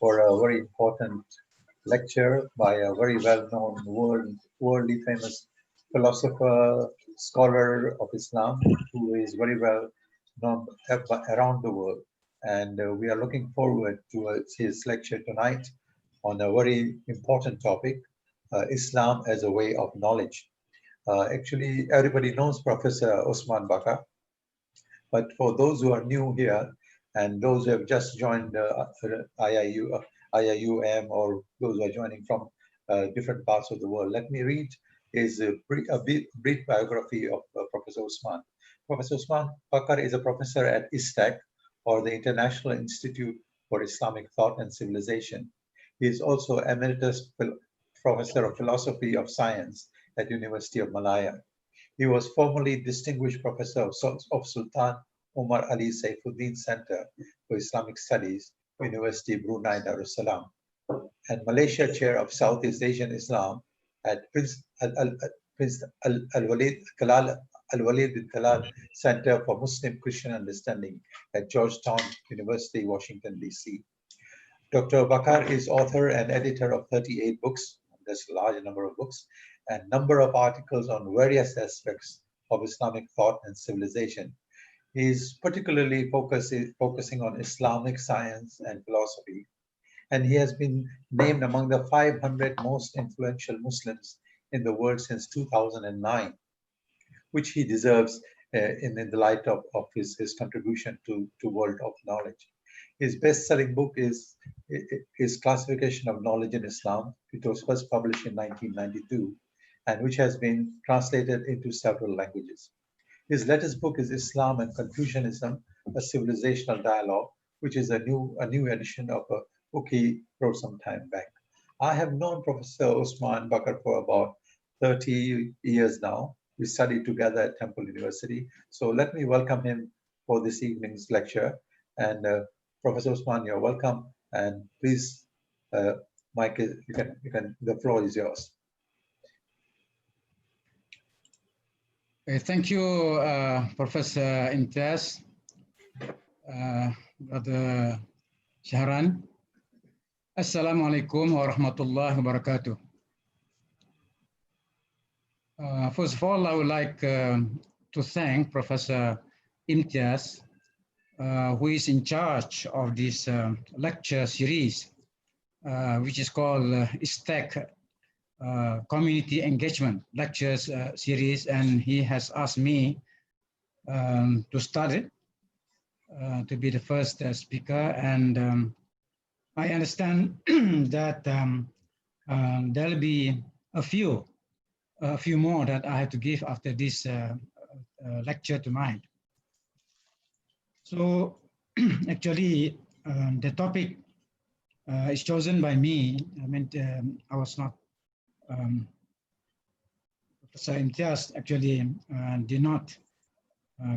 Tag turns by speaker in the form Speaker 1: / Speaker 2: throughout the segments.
Speaker 1: for a very important lecture by a very well-known worldly famous philosopher, scholar of Islam, who is very well known around the world. And we are looking forward to his lecture tonight on a very important topic, Islam as a way of knowledge. Actually, everybody knows Professor Osman Bakar, but for those who are new here and those who have just joined IIUM, or those who are joining from different parts of the world, let me read his brief biography of Professor Osman. Professor Osman Bakar is a professor at ISTAC, or the International Institute for Islamic Thought and Civilization. He is also Emeritus Professor of Philosophy of Science at University of Malaya. He was formerly Distinguished Professor of Sultan Omar Ali Saifuddin Center for Islamic Studies, University Brunei Darussalam, and Malaysia Chair of Southeast Asian Islam at Prince Al-Walid bin Talal Center for Muslim Christian Understanding at Georgetown University, Washington, D.C. Dr. Bakar is author and editor of 38 books, that's a large number of books, and number of articles on various aspects of Islamic thought and civilization. He is particularly focusing on Islamic science and philosophy, and he has been named among the 500 most influential Muslims in the world since 2009, which he deserves in the light of his contribution to world of knowledge. His best-selling book is Classification of Knowledge in Islam. It was first published in 1992, and which has been translated into several languages. His latest book is Islam and Confucianism, a Civilizational Dialogue, which is a new edition of a book he wrote some time back. I have known Professor Osman Bakar for about 30 years now. We studied together at Temple University. So let me welcome him for this evening's lecture. And Professor Osman, you're welcome. And please, Mike, the floor is yours.
Speaker 2: Thank you, Professor Imtiaz, Brother Shahran. Assalamu alaikum wa rahmatullahi wa barakatuh. First of all, I would like to thank Professor Imtiaz, who is in charge of this lecture series, which is called ISTAC Community Engagement Lectures Series, and he has asked me to start it, to be the first speaker. And I understand that there'll be a few more that I have to give after this lecture tonight. So actually, the topic is chosen by me. I mean, I was not, Professor Imtiaz actually did not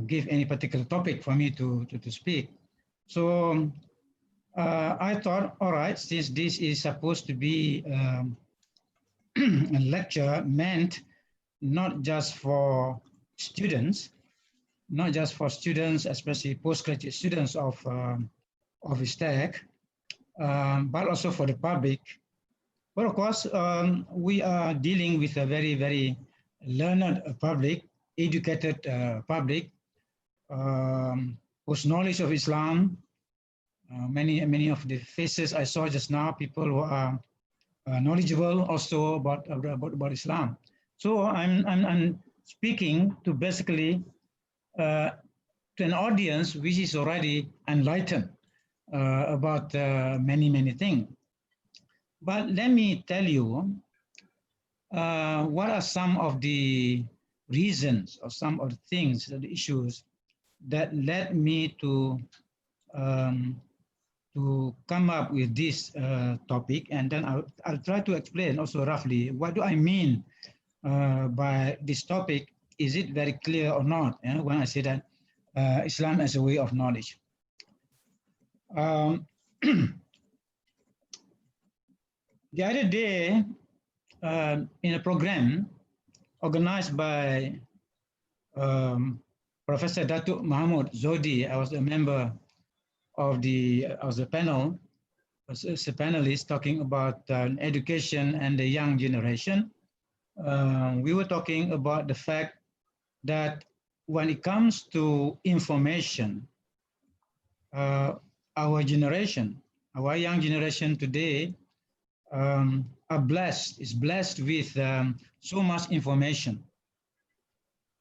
Speaker 2: give any particular topic for me to speak. So I thought, all right, since this is supposed to be a lecture meant not just for students, especially postgraduate students of ISTAC, but also for the public. But of course, we are dealing with a very, very learned public, educated public, whose knowledge of Islam, many of the faces I saw just now, people who are knowledgeable also about Islam. So I'm speaking to basically to an audience which is already enlightened about many things. But let me tell you what are some of the reasons or some of the things, the issues that led me to come up with this topic, and then I'll try to explain also roughly what do I mean by this topic. Is it very clear or not when I say that Islam as a way of knowledge? The other day, in a program organized by Professor Datuk Mahmud Zodi, I was a member of the panel. as a panelist talking about education and the young generation. We were talking about the fact that when it comes to information, our generation, our young generation today is blessed with so much information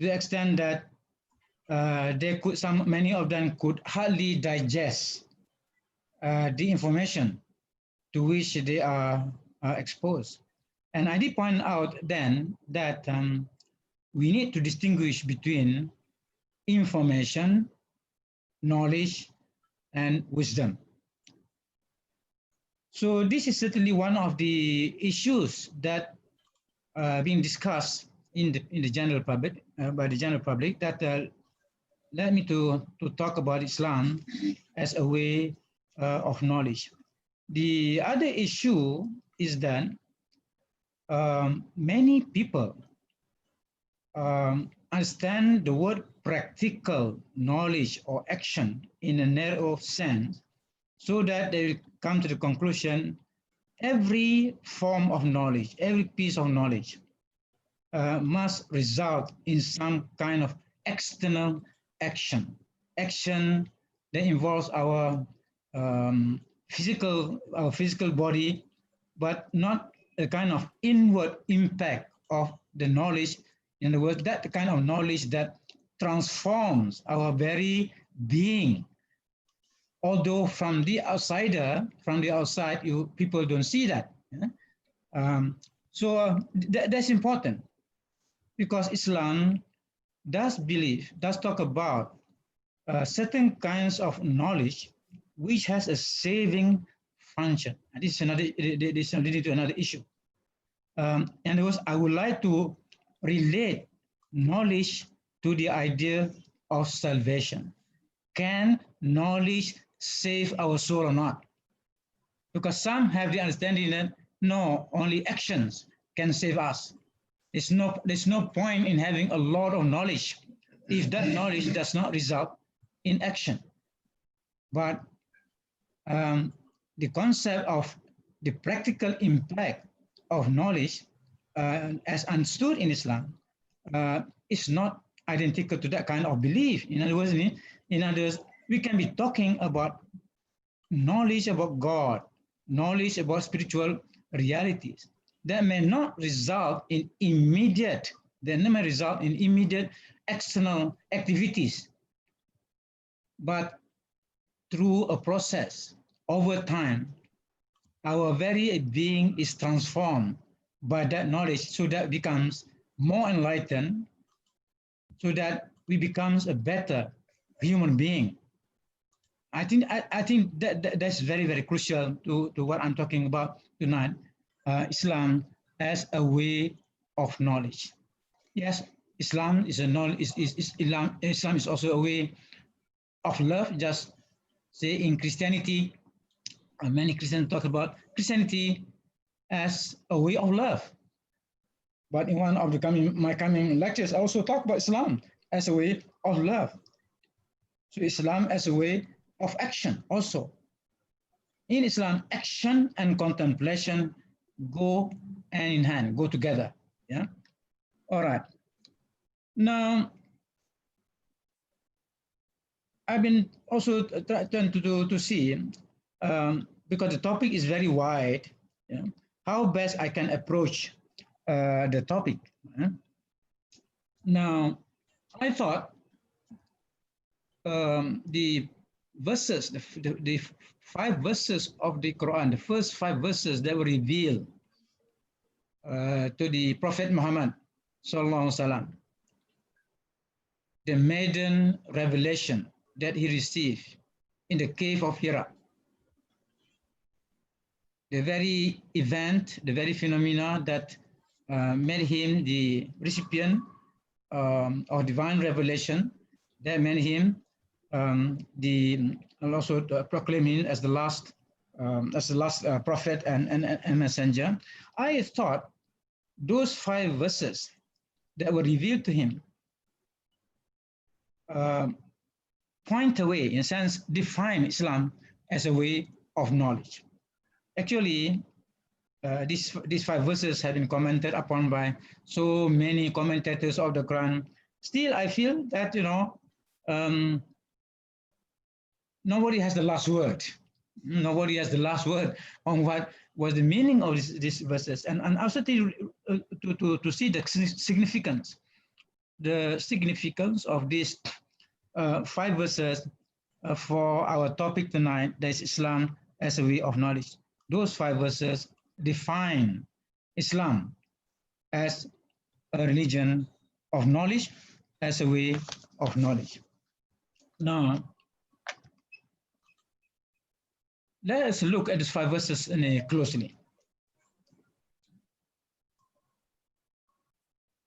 Speaker 2: to the extent that many of them could hardly digest the information to which they are exposed. And I did point out then that we need to distinguish between information, knowledge, and wisdom. So this is certainly one of the issues that being discussed in the general public by the general public that led me to talk about Islam as a way of knowledge. The other issue is that many people understand the word practical knowledge or action in a narrow sense, so that they come to the conclusion every form of knowledge, every piece of knowledge must result in some kind of external action that involves our physical body, but not a kind of inward impact of the knowledge. In other words, that kind of knowledge that transforms our very being. Although from the outside, people don't see that. Yeah? That's important, because Islam does talk about certain kinds of knowledge which has a saving function. And this is leading to another issue. And I would like to relate knowledge to the idea of salvation. Can knowledge save our soul or not? Because some have the understanding that no, only actions can save us. There's no point in having a lot of knowledge if that knowledge does not result in action. But the concept of the practical impact of knowledge as understood in Islam is not identical to that kind of belief. In other words, we can be talking about knowledge about God, knowledge about spiritual realities that may not result in immediate external activities, but through a process over time, our very being is transformed by that knowledge, so that it becomes more enlightened, so that we becomes a better human being. I think that's very, very crucial to what I'm talking about tonight. Islam as a way of knowledge. Yes, Islam is Islam is also a way of love. Just say in Christianity, many Christians talk about Christianity as a way of love. But in one of my coming lectures, I also talk about Islam as a way of love. So Islam as a way of action also. In Islam, action and contemplation go hand in hand, go together. Yeah. All right. Now, I've been also trying to see, because the topic is very wide, yeah, how best I can approach the topic. Yeah? Now, I thought the verses, the 5 verses of the Quran, the first 5 verses that were revealed to the Prophet Muhammad sallallahu alaihi wasallam, the maiden revelation that he received in the cave of Hira, the very event, the very phenomena that made him the recipient of divine revelation, that made him also proclaim him as the last prophet and messenger. I thought those 5 verses that were revealed to him point away, in a sense, define Islam as a way of knowledge. Actually, these 5 verses have been commented upon by so many commentators of the Quran. Still, I feel that, nobody has the last word. Nobody has the last word on what was the meaning of these verses, and also to see the significance, of these 5 verses for our topic tonight, that is Islam as a way of knowledge. Those 5 verses define Islam as a religion of knowledge, as a way of knowledge. Now, let us look at these 5 verses closely.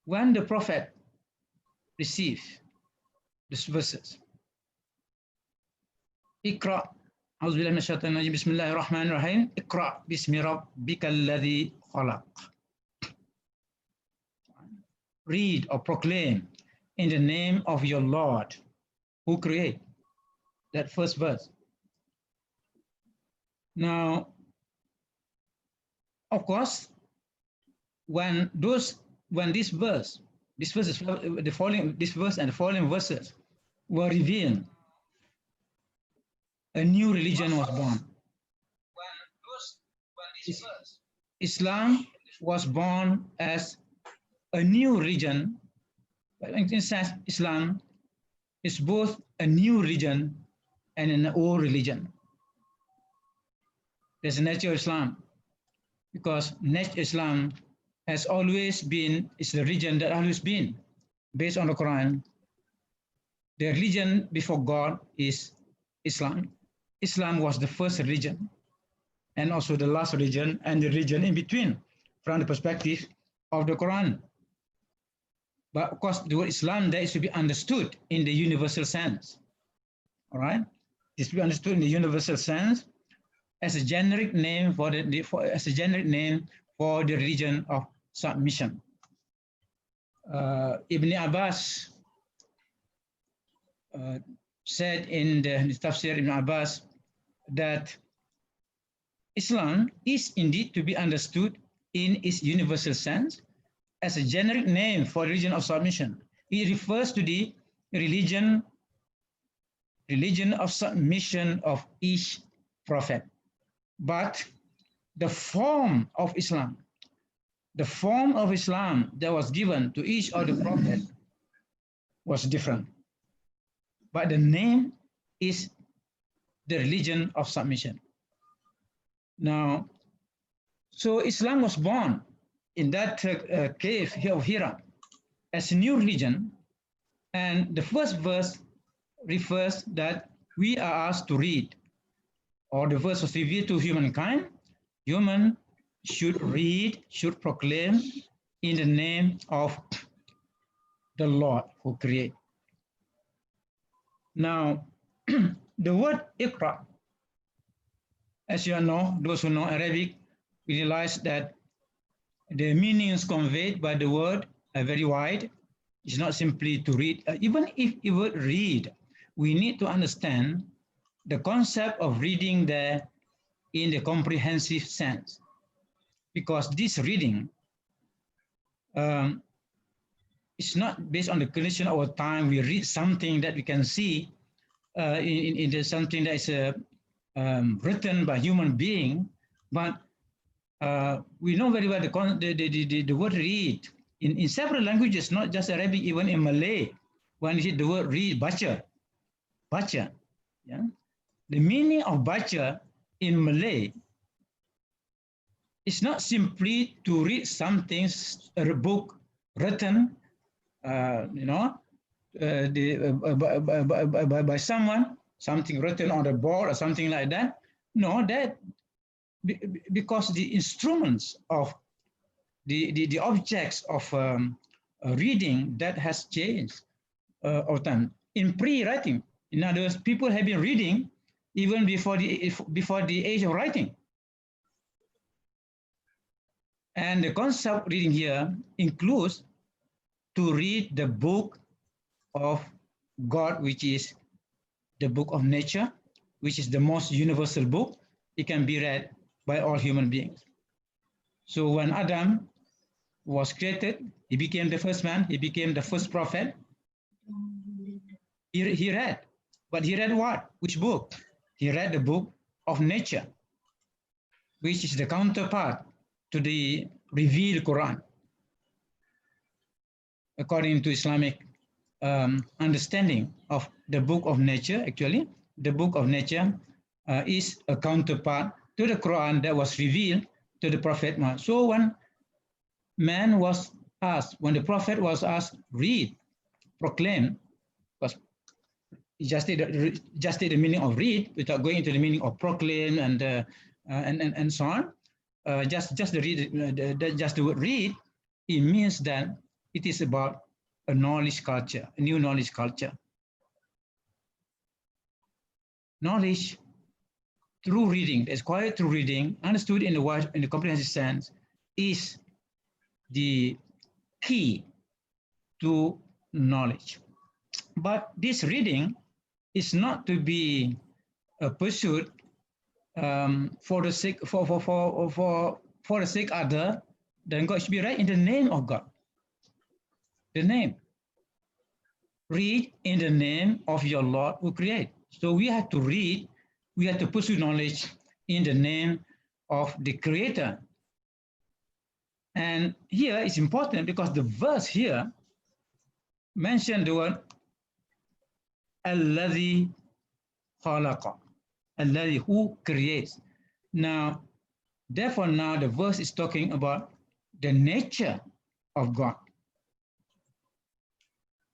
Speaker 2: When the Prophet received these verses, Iqra, أعوذ بالله من الشيطان الرجيم بسم الله الرحمن الرحيم اقرأ باسم ربك الذي خلق. Read or proclaim in the name of your Lord who created. That first verse. Now, of course, when this verse and the following verses were revealed, a new religion was born. Islam was born as a new religion. In sense, Islam is both a new religion and an old religion. There's a nature of Islam, because nature Islam has always been, it's the religion that always been based on the Quran. The religion before God is Islam. Islam was the first religion and also the last religion and the religion in between from the perspective of the Quran. But of course, the word Islam there is to be understood in the universal sense. All right, it's to be understood in the universal sense as a generic name for the religion of submission. Ibn Abbas said in the Tafsir Ibn Abbas that Islam is indeed to be understood in its universal sense as a generic name for religion of submission. It refers to the religion of submission of each prophet. But the form of Islam that was given to each of the prophets was different. But the name is the religion of submission. Now, so Islam was born in that cave here of Hira as a new religion, and the first verse refers that we are asked to read, or the verse was revealed to humankind. Human should read, should proclaim in the name of the Lord who created. Now, the word Iqra, as you know, those who know Arabic realize that the meanings conveyed by the word are very wide. It's not simply to read. Even if the word read, we need to understand the concept of reading there in the comprehensive sense. Because this reading is not based on the condition of our time. We read something that we can see in something that is written by human being, but we know very well the word read in several languages, not just Arabic, even in Malay. When you see the word read, baca, yeah. The meaning of baca in Malay is not simply to read something, a book written, by someone, something written on the board or something like that. No, that because the instruments of the objects of reading that has changed over time. In pre-writing, in other words, people have been reading even before the age of writing. And the concept reading here includes to read the book of God, which is the book of nature, which is the most universal book. It can be read by all human beings. So when Adam was created, he became the first man, he became the first prophet. He read, but he read what? Which book? He read the book of nature, which is the counterpart to the revealed Quran. According to Islamic understanding of the book of nature, actually, the book of nature is a counterpart to the Quran that was revealed to the Prophet Muhammad. So when man was asked, when the Prophet was asked, read, proclaim, because he just did the meaning of read without going into the meaning of proclaim and so on. Just the word read, it means that it is about a knowledge culture, a new knowledge culture. Knowledge through reading, that's acquired through reading, understood in the comprehensive sense, is the key to knowledge. But this reading is not to be pursued for the sake other than God. It should be read in the name of God. The name. Read in the name of your Lord who created. So we have to read, we have to pursue knowledge in the name of the Creator. And here it's important because the verse here mentioned the word Alladhi khalaqa, Alladhi, who creates. Now, therefore, now the verse is talking about the nature of God.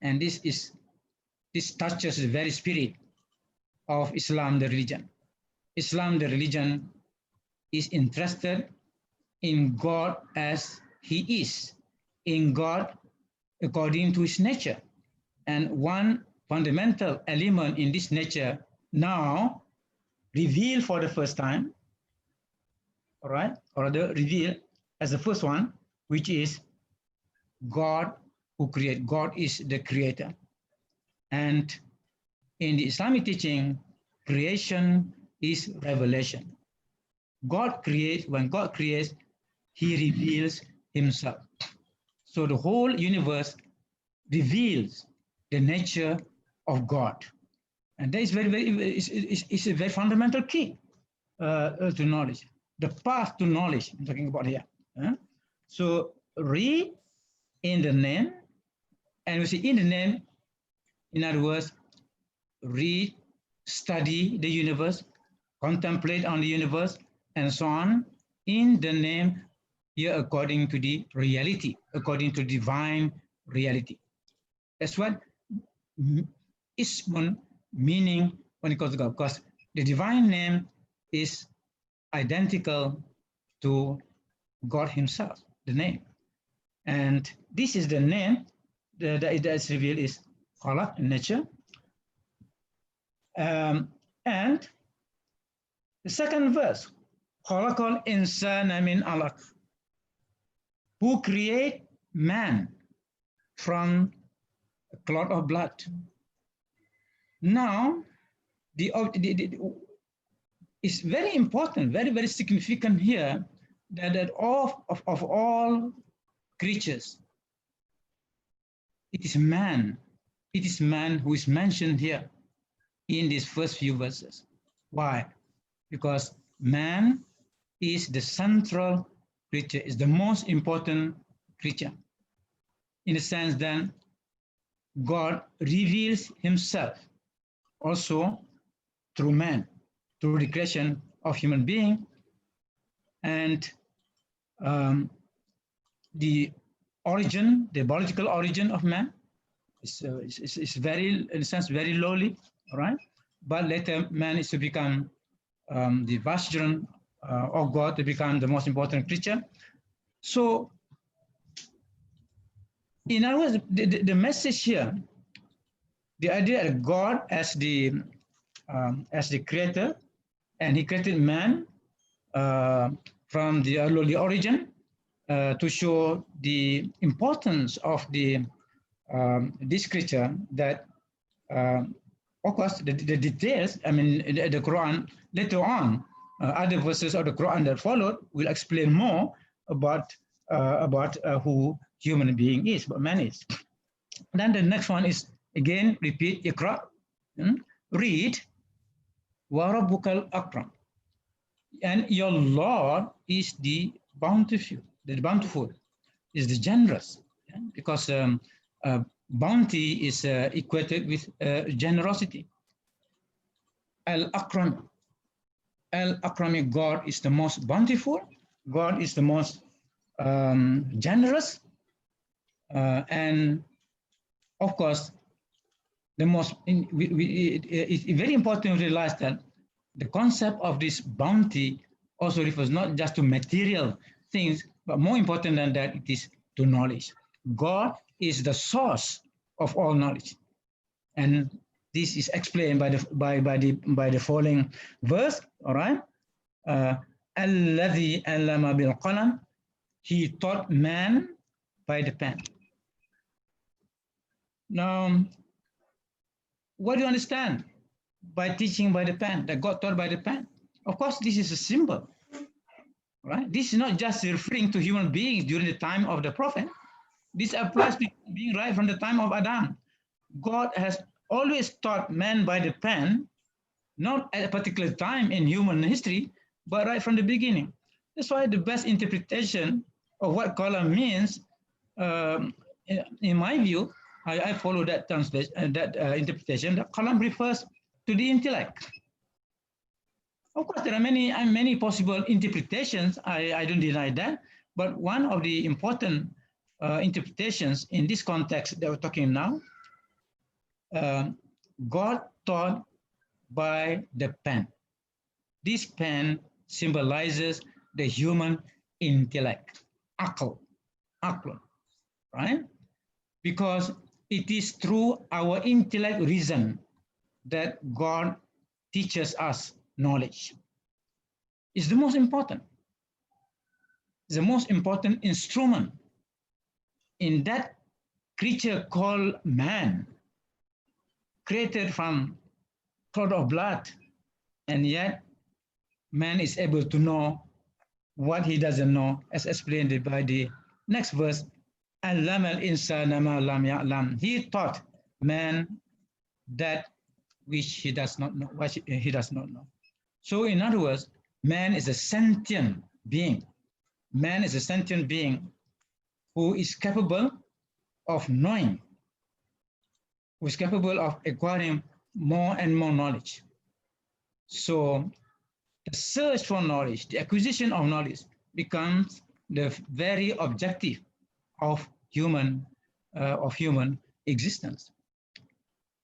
Speaker 2: And this touches the very spirit of Islam, the religion. Islam, the religion, is interested in God as He is, in God according to His nature. And one fundamental element in this nature now revealed for the first time, all right, or the revealed as the first one, which is God who creates. God is the creator. And in the Islamic teaching, creation is revelation. God creates, when God creates, He reveals Himself. So the whole universe reveals the nature of God. And that is it's a very fundamental key to knowledge. The path to knowledge, I'm talking about here. So read in the name, and we see in the name, in other words, read, study the universe, contemplate on the universe, and so on, in the name here according to the reality, according to divine reality. That's what Ismun meaning when it comes to God, because the divine name is identical to God Himself, the name. And this is the name that is revealed is Khalaq, nature. And the second verse, Khalaqal insana min alaq, who create man from a clot of blood. Now, it's very important, very, very significant here that of all creatures, it is man who is mentioned here in these first few verses. Why? Because man is the central creature, is the most important creature. In the sense that God reveals Himself also through man, through the creation of human being, and the origin, the biological origin of man is very, in a sense, very lowly, all right? But later man is to become the vicegerent of God, to become the most important creature. So, in other words, the message here, the idea of God as the creator, and He created man from the lowly origin to show the importance of this creature. That of course the details, I mean the Quran later on other verses of the Quran that followed will explain more about who human being is, what man is. Then the next one is again repeat Iqra, read wa rabbukal akram, and your Lord is the bountiful, is the generous, because bounty is equated with generosity. Al-Akram, Al-Akrami, God is the most bountiful, God is the most generous, and of course, the most, it's very important to realize that the concept of this bounty also refers not just to material things, but more important than that, it is to knowledge. God is the source of all knowledge, and this is explained by the following verse. All right, Alladhi allama bil qalam, he taught man by the pen. Now, what do you understand by teaching by the pen, that God taught by the pen? Of course, this is a symbol, right? This is not just referring to human beings during the time of the prophet. This applies to being right from the time of Adam. God has always taught man by the pen, not at a particular time in human history, but right from the beginning. That's why the best interpretation of what qalam means, in my view, I follow that interpretation, that qalam refers to the intellect. Of course, there are many possible interpretations, I don't deny that, but one of the important interpretations in this context that we're talking now, God taught by the pen. This pen symbolizes the human intellect, aql, right? Because it is through our intellect reason that God teaches us knowledge. It's the most important. It's the most important instrument in that creature called man, created from clot of blood, and yet man is able to know what he doesn't know, as explained by the next verse. Allama al-insana ma lam ya'lam. He taught man that which he does not know, what he does not know. So in other words, man is a sentient being. Man is a sentient being who is capable of knowing, who is capable of acquiring more and more knowledge. So the search for knowledge, the acquisition of knowledge becomes the very objective of human existence.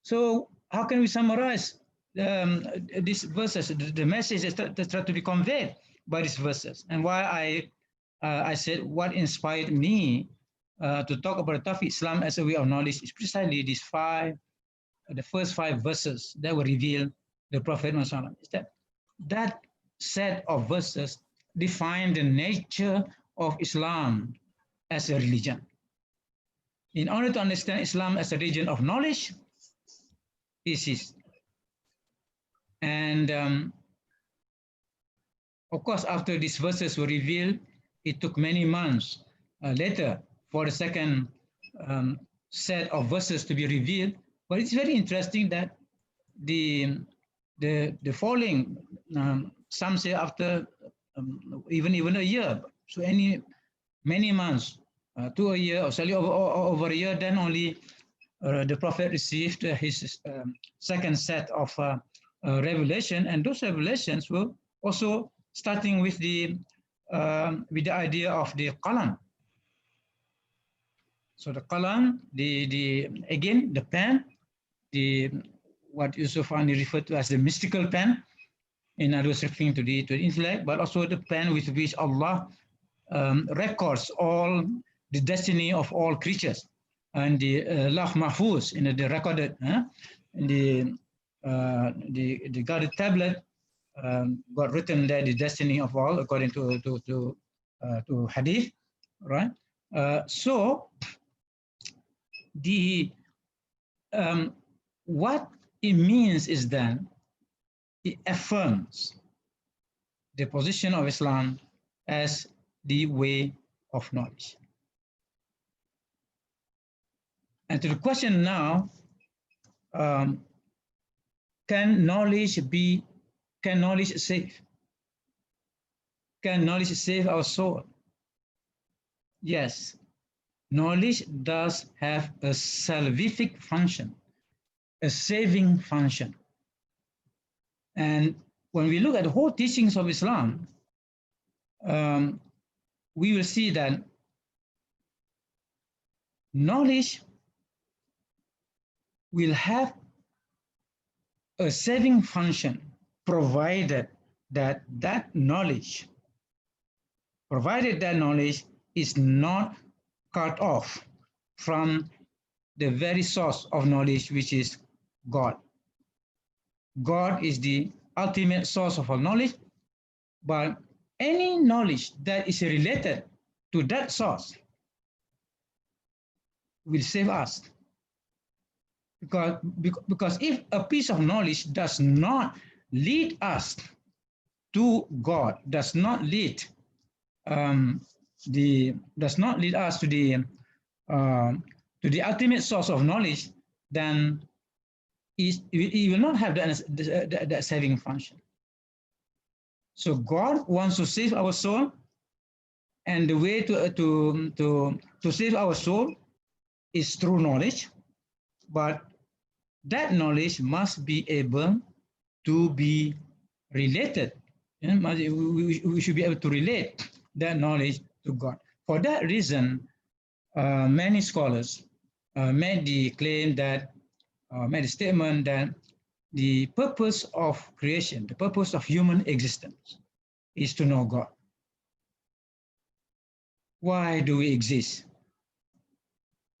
Speaker 2: So how can we summarize these verses, the message that try to be conveyed by these verses, and why I said what inspired me to talk about Tawfiq Islam as a way of knowledge is precisely these the first 5 verses that were revealed the Prophet Muhammad. Is that set of verses define the nature of Islam as a religion. In order to understand Islam as a religion of knowledge, this is. And of course, after these verses were revealed, it took many months later for the second set of verses to be revealed. But it's very interesting that the following, some say after even a year, so many months to a year, or slightly over a year, then only the Prophet received his second set of revelation, and those revelations were also starting with the idea of the qalam. So the qalam, again the pen, what Yusuf Ali referred to as the mystical pen, in other words, referring to the intellect, but also the pen with which Allah records all the destiny of all creatures, and the Lawh Mahfuz, the recorded, the guarded tablet, got written there the destiny of all according to hadith, right? So what it means is then it affirms the position of Islam as the way of knowledge. And to the question now, can knowledge save? Can knowledge save our soul? Yes, knowledge does have a salvific function, a saving function. And when we look at the whole teachings of Islam, we will see that knowledge will have a saving function provided that knowledge is not cut off from the very source of knowledge, which is God. God is the ultimate source of all knowledge, but any knowledge that is related to that source will save us. Because if a piece of knowledge does not lead us to God, does not lead us to the ultimate source of knowledge, then it will not have that saving function. So God wants to save our soul, and the way to save our soul is through knowledge, but that knowledge must be able to be related. We should be able to relate that knowledge to God. For that reason, many scholars made the claim that, made a statement that the purpose of creation, the purpose of human existence is to know God. Why do we exist?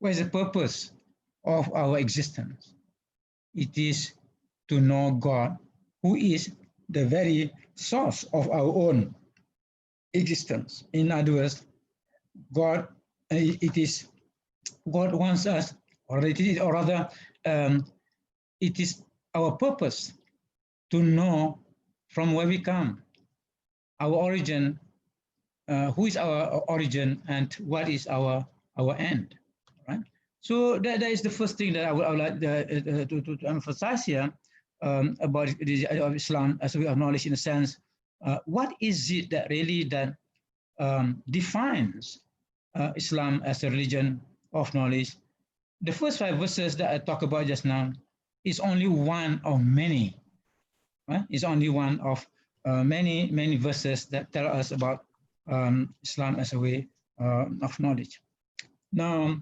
Speaker 2: What is the purpose of our existence? It is to know God, who is the very source of our own existence. In other words, God wants us, it is our purpose to know from where we come, our origin, who is our origin, and what is our end, right? So that is the first thing that I would like to emphasize here about the idea of Islam as a way of knowledge, in a sense. What is it that really defines Islam as a religion of knowledge? The first 5 verses that I talked about just now is only one of many. Right? It's only one of many verses that tell us about Islam as a way of knowledge. Now,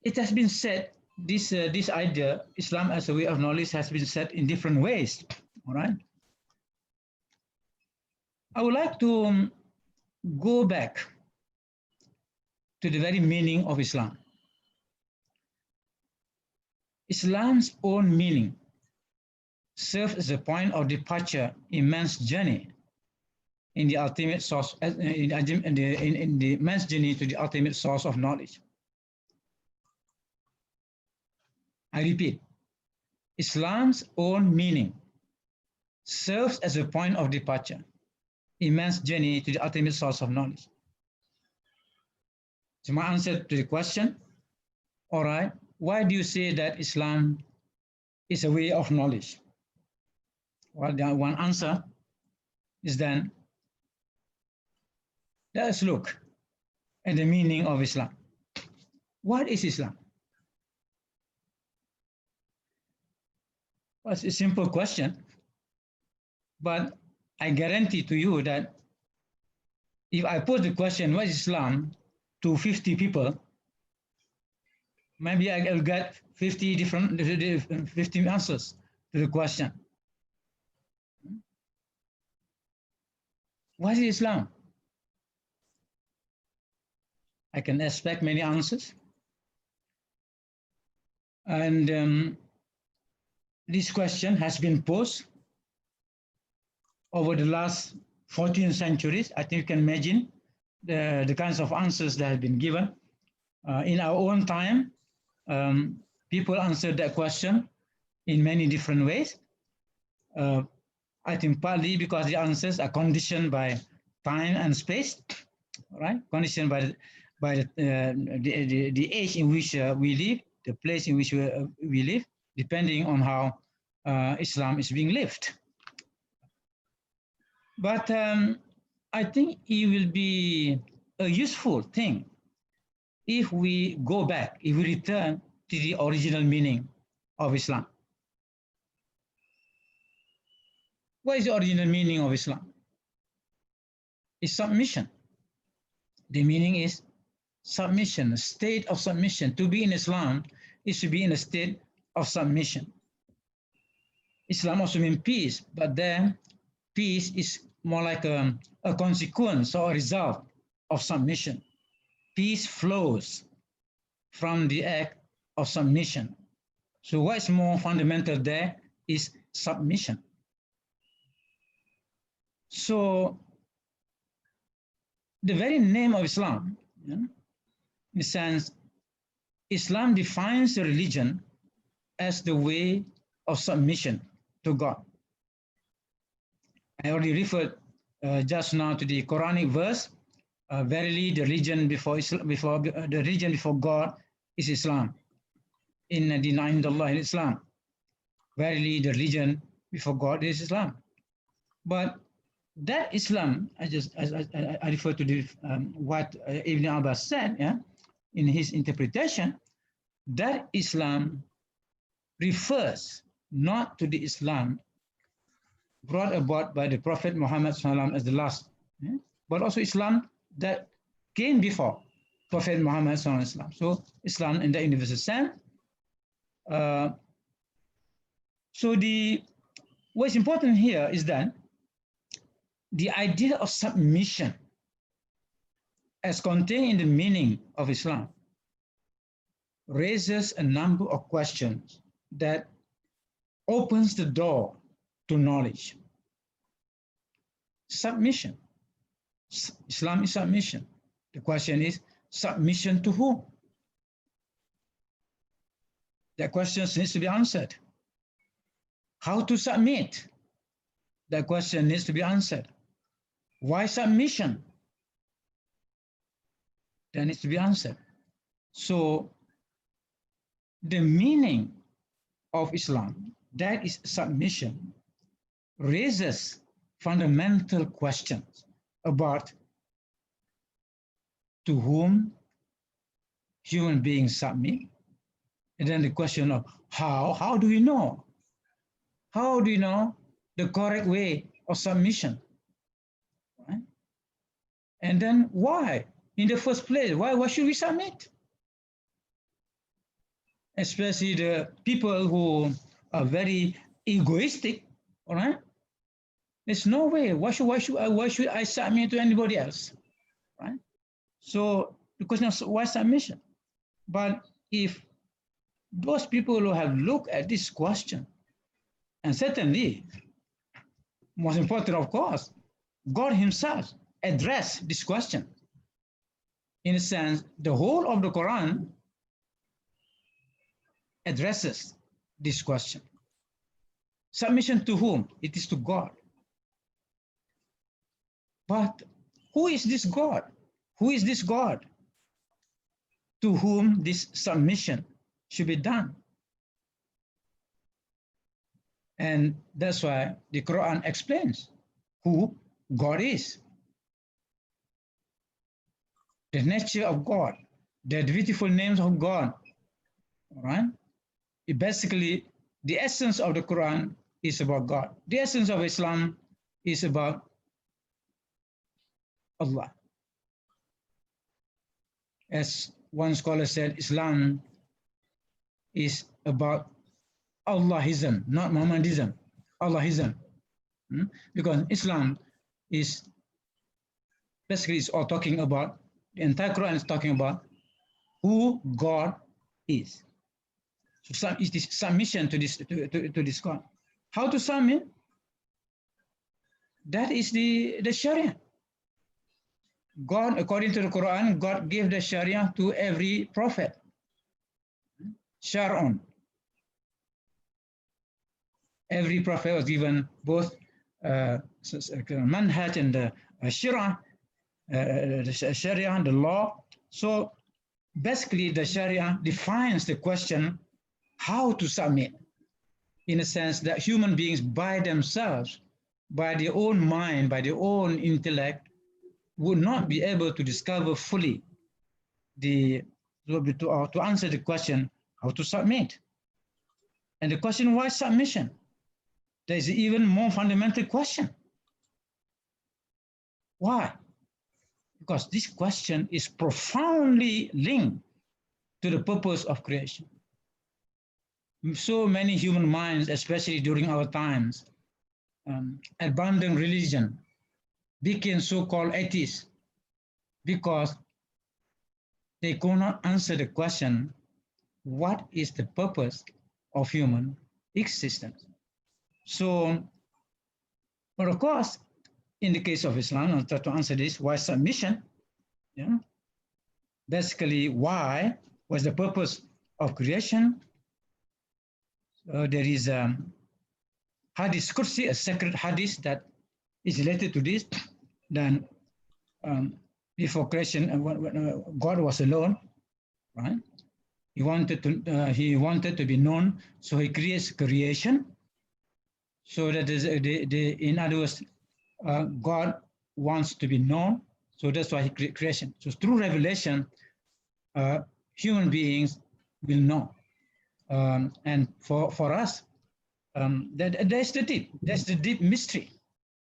Speaker 2: it has been said, this idea, Islam as a way of knowledge, has been said in different ways. All right. I would like to go back to the very meaning of Islam. Islam's own meaning serves as a point of departure in man's journey in the ultimate source, in the man's journey to the ultimate source of knowledge. I repeat, Islam's own meaning serves as a point of departure in man's journey to the ultimate source of knowledge. So my answer to the question, all right, why do you say that Islam is a way of knowledge? Well, the one answer is then, let us look at the meaning of Islam. What is Islam? Well, it's a simple question, but I guarantee to you that if I pose the question, what is Islam, to 50 people, maybe I'll get 50 answers to the question. What is Islam? I can expect many answers. And this question has been posed over the last 14 centuries. I think you can imagine the kinds of answers that have been given. In our own time, people answered that question in many different ways. I think partly because the answers are conditioned by time and space, right? Conditioned by the age in which we live, the place in which we live, depending on how Islam is being lived. But I think it will be a useful thing if we go back, if we return to the original meaning of Islam. What is the original meaning of Islam? It's submission. The meaning is submission, a state of submission. To be in Islam is to be in a state of submission. Islam also means peace, but then peace is more like a consequence or a result of submission. Peace flows from the act of submission. So what's more fundamental there is submission. So the very name of Islam, in a sense, Islam defines the religion as the way of submission to God. I already referred just now to the Quranic verse. Verily, the religion before God is Islam. Inna dina indallahi Islam. Verily, the religion before God is Islam. But that Islam, I refer to what Ibn Abbas said, in his interpretation, that Islam refers not to the Islam brought about by the Prophet Muhammad as the last, but also Islam that came before Prophet Muhammad. So Islam in the universal sense. So what's important here is that the idea of submission as contained in the meaning of Islam raises a number of questions that opens the door to knowledge. Submission. Islam is submission. The question is, submission to whom? That question needs to be answered. How to submit? That question needs to be answered. Why submission? That needs to be answered. So the meaning of Islam, that is submission, raises fundamental questions about to whom human beings submit. And then the question of how do we know? How do you know the correct way of submission? Right? And then why? In the first place, why should we submit? Especially the people who are very egoistic, all right? There's no way. Why should I submit to anybody else, right? So the question is why submission? But if those people who have looked at this question, and certainly, most important, of course, God Himself addressed this question. In a sense, the whole of the Quran addresses this question. Submission to whom? It is to God. But who is this God? Who is this God to whom this submission should be done? And that's why the Quran explains who God is. The nature of God, the beautiful names of God, all right? Basically, the essence of the Quran is about God. The essence of Islam is about Allah. As one scholar said, Islam is about Allahism, not Muhammadism, Allahism. Because Islam is basically it's all talking about, the entire Quran is talking about who God is. So it is submission to this God. How to submit? That is the Sharia. God, according to the Quran, God gave the Sharia to every prophet. Shar'un. Every prophet was given both manhaj and the Sharia, the law. So basically, the Sharia defines the question how to submit, in a sense that human beings by themselves, by their own mind, by their own intellect, would not be able to discover fully to answer the question how to submit. And the question, why submission? There is an even more fundamental question. Why? Because this question is profoundly linked to the purpose of creation. So many human minds, especially during our times, abandoned religion, became so-called atheists because they could not answer the question, what is the purpose of human existence? So, but of course, in the case of Islam, I'll try to answer this, why submission? Yeah. Basically, why was the purpose of creation? There is a hadith Qudsi, a sacred hadith that is related to this. Then before creation, God was alone, right? He wanted to be known, so he creates creation. So that is, in other words, God wants to be known, so that's why he created creation. So through revelation, human beings will know. And for us, that's the deep mystery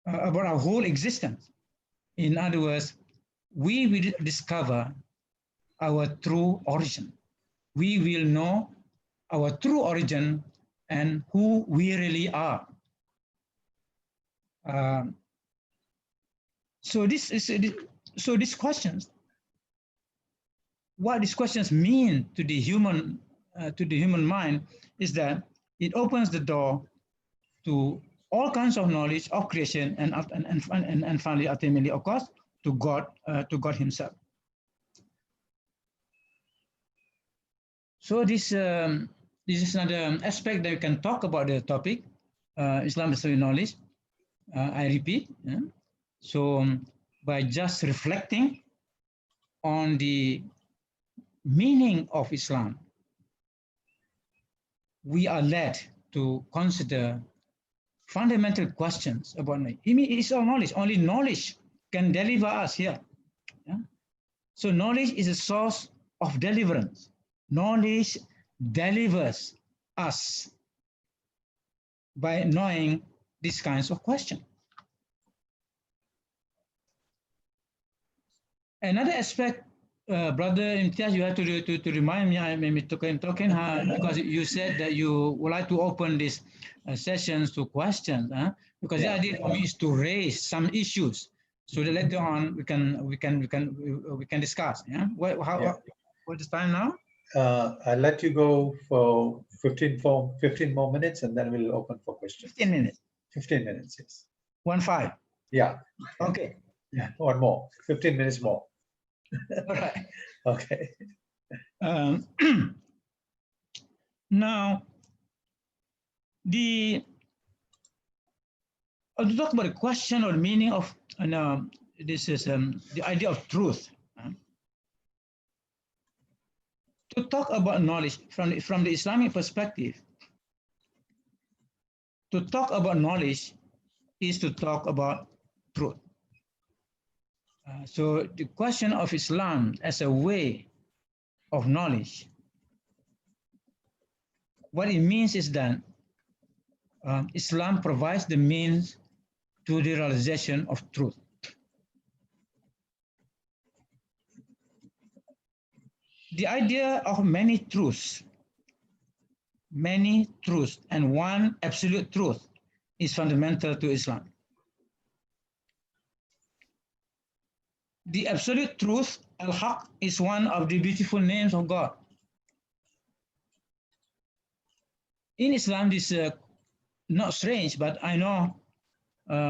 Speaker 2: about our whole existence. In other words, we will discover our true origin. We will know our true origin and who we really are. So these questions, what these questions mean to the human mind is that it opens the door to all kinds of knowledge of creation and finally, ultimately, of course, to God Himself. So this is another aspect that we can talk about the topic, Islam history knowledge. I repeat. Yeah? So by just reflecting on the meaning of Islam, we are led to consider fundamental questions about knowledge. It's all knowledge. Only knowledge can deliver us here. Yeah? So knowledge is a source of deliverance. Knowledge delivers us by knowing these kinds of questions. Another aspect, Brother Imtiaz, you have to remind me, maybe talking, because you said that you would like to open these sessions to questions, because the idea for me is to raise some issues so that later on we can discuss. Yeah, what is time now?
Speaker 1: I'll let you go for 15 more minutes, and then we'll open for questions.
Speaker 2: 15 minutes.
Speaker 1: 15 minutes, yes.
Speaker 2: 15.
Speaker 1: Yeah.
Speaker 2: Okay.
Speaker 1: Yeah, one more. 15 minutes more.
Speaker 2: All right.
Speaker 1: Okay.
Speaker 2: Now, to talk about the question or the meaning of, this is the idea of truth. To talk about knowledge from the Islamic perspective, to talk about knowledge is to talk about truth. So the question of Islam as a way of knowledge, what it means is that Islam provides the means to the realization of truth. The idea of many truths, and one absolute truth is fundamental to Islam. The absolute truth, Al-Haq, is one of the beautiful names of God. In Islam, this is not strange, but I know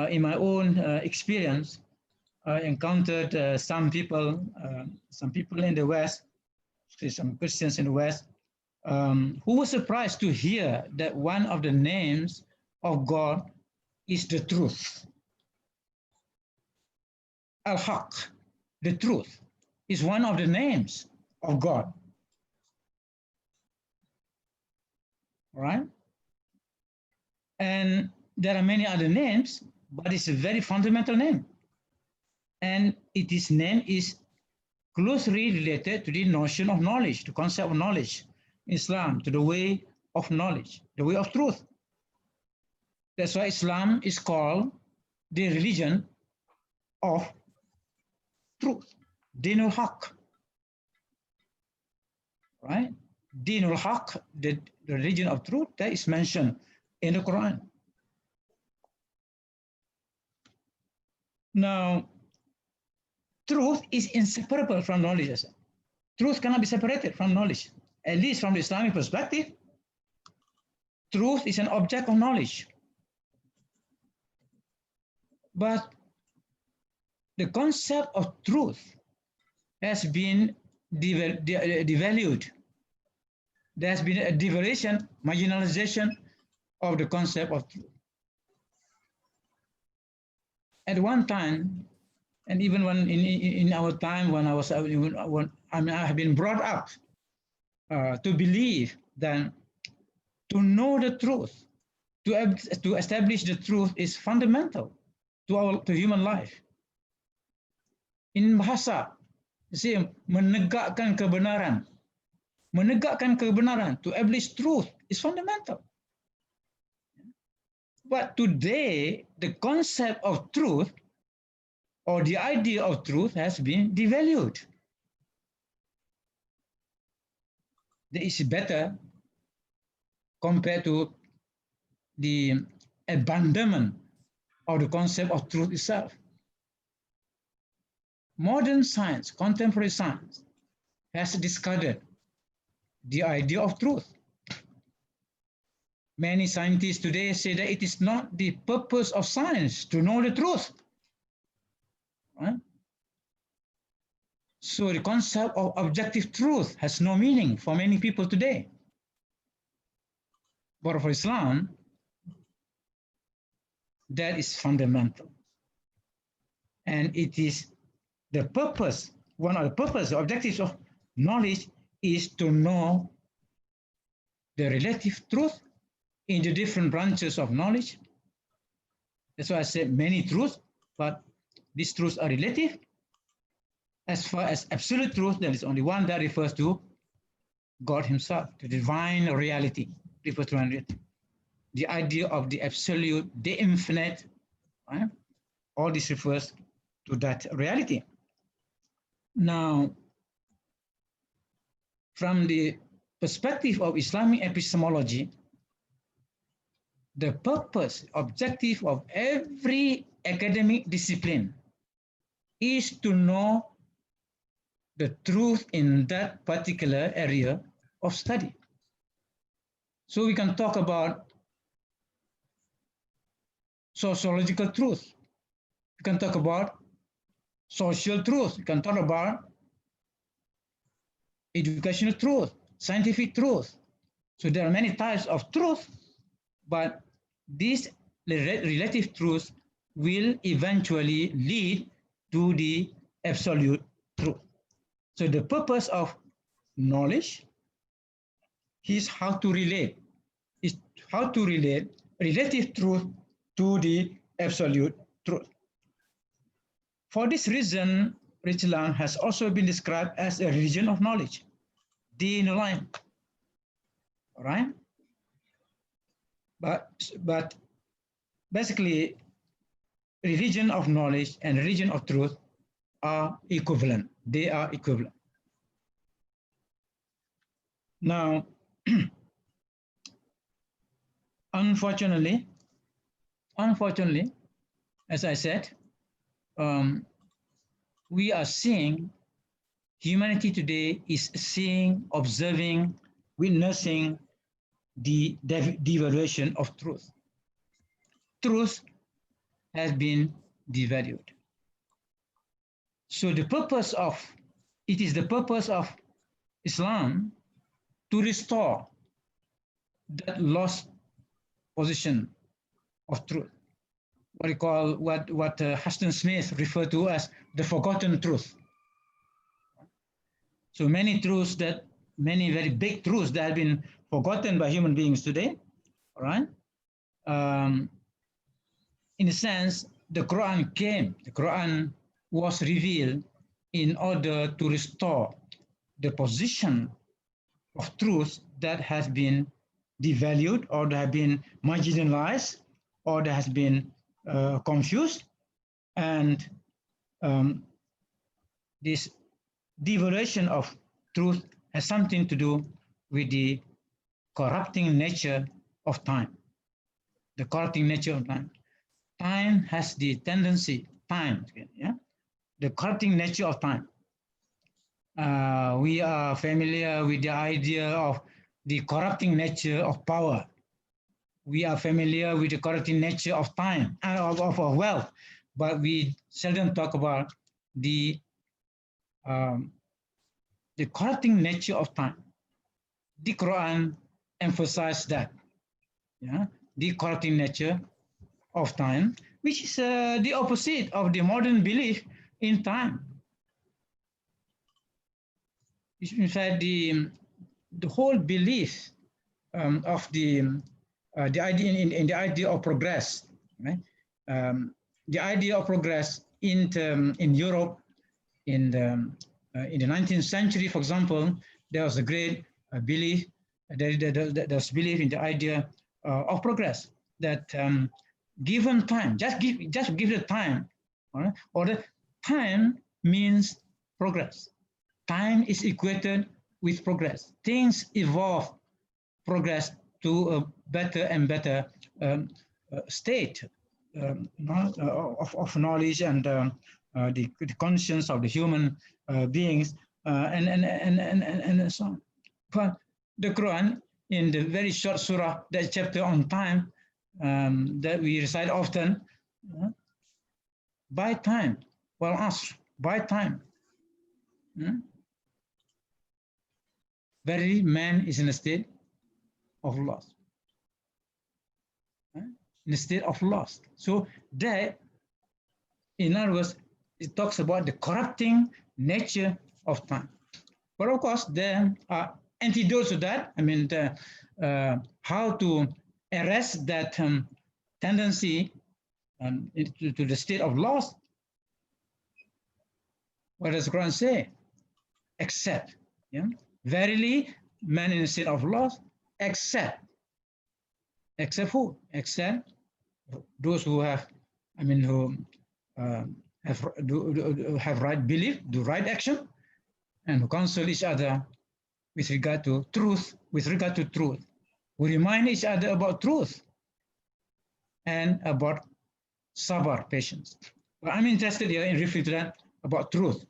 Speaker 2: in my own experience, I encountered some people in the West, some Christians in the West, who were surprised to hear that one of the names of God is the truth. Al-Haq, the truth, is one of the names of God. Right? And there are many other names, but it's a very fundamental name. And its name is closely related to the notion of knowledge, the concept of knowledge, Islam, to the way of knowledge, the way of truth. That's why Islam is called the religion of truth, Dinul Haq, right? Dinul Haq, the religion of truth, that is mentioned in the Quran. Now, truth is inseparable from knowledge. Truth cannot be separated from knowledge, at least from the Islamic perspective. Truth is an object of knowledge. But the concept of truth has been devalued. There has been a devaluation, marginalization of the concept of truth. At one time, and even when in our time when I have been brought up to believe that to know the truth, to establish the truth is fundamental to human life. In bahasa, menegakkan kebenaran, to establish truth is fundamental. But today, the concept of truth or the idea of truth has been devalued. It is better compared to the abandonment of the concept of truth itself. Modern science, contemporary science, has discarded the idea of truth. Many scientists today say that it is not the purpose of science to know the truth. Right? So the concept of objective truth has no meaning for many people today. But for Islam, that is fundamental. And it is the purpose, one of the purpose, the objectives of knowledge is to know the relative truth in the different branches of knowledge. That's why I said many truths, but these truths are relative. As far as absolute truth, there is only one that refers to God himself, the divine reality, refers to reality. The idea of the absolute, the infinite, right? All this refers to that reality. Now, from the perspective of Islamic epistemology, the purpose, objective of every academic discipline is to know the truth in that particular area of study. So we can talk about sociological truth. We can talk about social truth. We can talk about educational truth, scientific truth. So there are many types of truth, but these relative truths will eventually lead to the absolute truth. So the purpose of knowledge is how to relate relative truth to the absolute truth. For this reason, Islam has also been described as a religion of knowledge, Dinul Haq, right? But basically, religion of knowledge and religion of truth are equivalent. They are equivalent. Now, unfortunately, as I said, we are seeing humanity today is seeing, observing, witnessing the devaluation of truth. Truth has been devalued. So it is the purpose of Islam to restore that lost position of truth. what you call what Huston Smith referred to as the forgotten truth. So many truths many very big truths that have been forgotten by human beings today, all right? In a sense, the Quran was revealed in order to restore the position of truth that has been devalued or that have been marginalized or that has been confused. And this devaluation of truth has something to do with the corrupting nature of time. The corrupting nature of time. Time has the tendency, the corrupting nature of time. We are familiar with the idea of the corrupting nature of power. We are familiar with the corrupting nature of time, of wealth, but we seldom talk about the corrupting nature of time. The Quran emphasized that, the corrupting nature of time, which is the opposite of the modern belief in time. In fact, the whole belief of the idea in the idea of progress, right? The idea of progress in Europe in the 19th century, for example, there was a great belief. There was belief in the idea of progress that given time, just give the time, right? Or the time means progress. Time is equated with progress. Things evolve, progress to a better and better state of knowledge and the conscience of the human beings and so on. But the Quran, in the very short surah, that chapter on time that we recite often, by time, well asked, by time. Verily, man is in a state of loss. In a state of loss. So that, in other words, it talks about the corrupting nature of time. But of course, there are antidotes to that. I mean, how to arrest that tendency to the state of loss. What does the Quran say? Except, verily, man in a state of loss, except who? Except those who have, who have right belief, do right action, and who counsel each other with regard to truth, who remind each other about truth and about sabr, patience. Well, I'm interested here in referring to that about truth.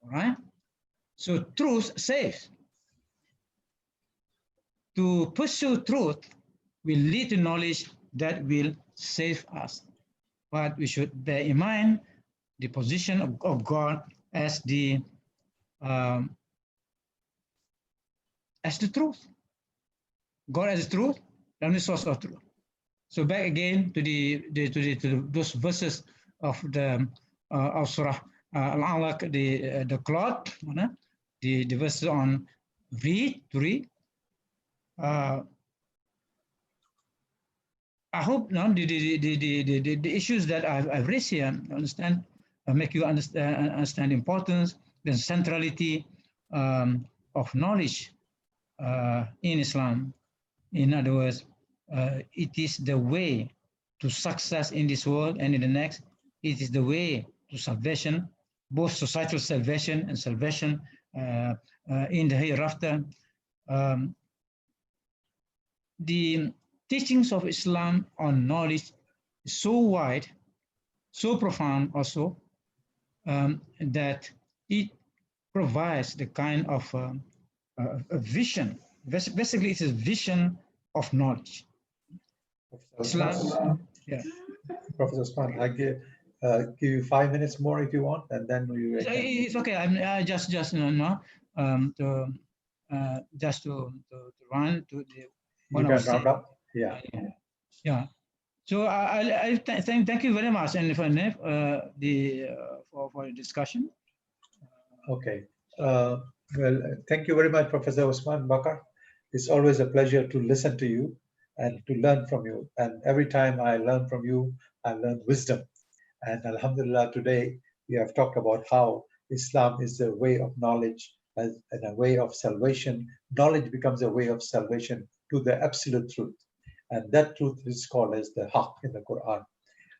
Speaker 2: All right? So truth saves. To pursue truth will lead to knowledge that will save us. But we should bear in mind the position of God as the truth. God as the truth, the only source of truth. So back again to those verses of the of Surah Al-Alaq, the cloth, the verses on to read. I hope the issues that I've raised here make you understand the importance, the centrality of knowledge in Islam. In other words, it is the way to success in this world and in the next. It is the way to salvation, both societal salvation and salvation in the hereafter. The teachings of Islam on knowledge is so wide, so profound also, that it provides the kind of a vision. Basically, it's a vision of knowledge. Islam, yeah.
Speaker 1: Professor Osman, I give you 5 minutes more if you want, and then we.
Speaker 2: It's okay. I just to run to the.
Speaker 1: You can round up. Yeah.
Speaker 2: Yeah. So thank you very much, and for the discussion.
Speaker 1: Okay. Well, thank you very much, Professor Usman Bakar. It's always a pleasure to listen to you and to learn from you. And every time I learn from you, I learn wisdom. And Alhamdulillah, today we have talked about how Islam is a way of knowledge and a way of salvation. Knowledge becomes a way of salvation to the absolute truth. And that truth is called as the Haqq in the Quran.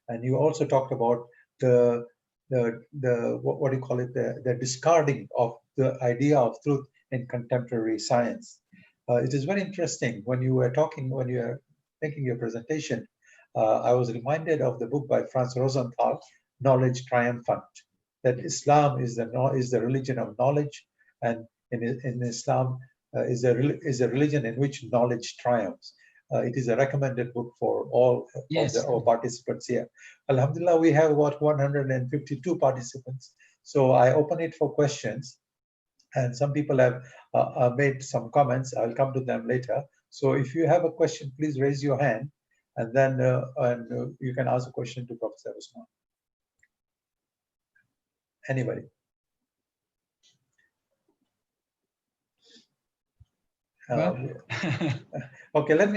Speaker 1: And you also talked about the what do you call it, the discarding of the idea of truth in contemporary science. It is very interesting when you were talking, when you were making your presentation. I was reminded of the book by Franz Rosenthal, Knowledge Triumphant, that Islam is the religion of knowledge, and in Islam is a religion in which knowledge triumphs. It is a recommended book for all
Speaker 2: Yes.
Speaker 1: of our participants here. Alhamdulillah, we have about 152 participants. So I open it for questions. And some people have made some comments. I'll come to them later. So if you have a question, please raise your hand, and then you can ask a question to Professor Usman. Anybody? Okay, let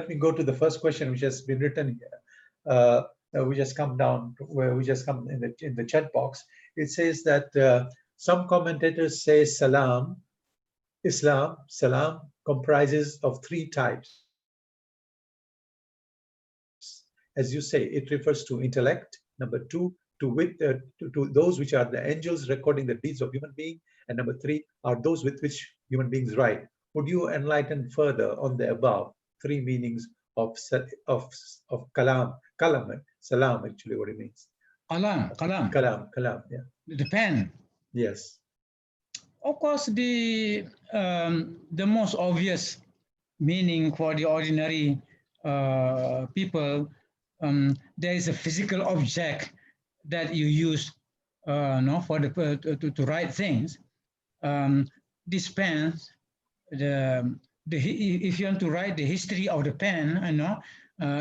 Speaker 1: me go to the first question, which has been written here. We just come down where we just come in the chat box. It says that some commentators say Islam comprises of three types. As you say, it refers to intellect. Number two, to those which are the angels recording the deeds of human being, and number three are those with which human beings write. Would you enlighten further on the above three meanings of kalam? Salam, actually, what it means. Kalam, yeah.
Speaker 2: The pen.
Speaker 1: Yes.
Speaker 2: Of course, the most obvious meaning for the ordinary people, there is a physical object that you use for to write things. This pen, if you want to write the history of the pen,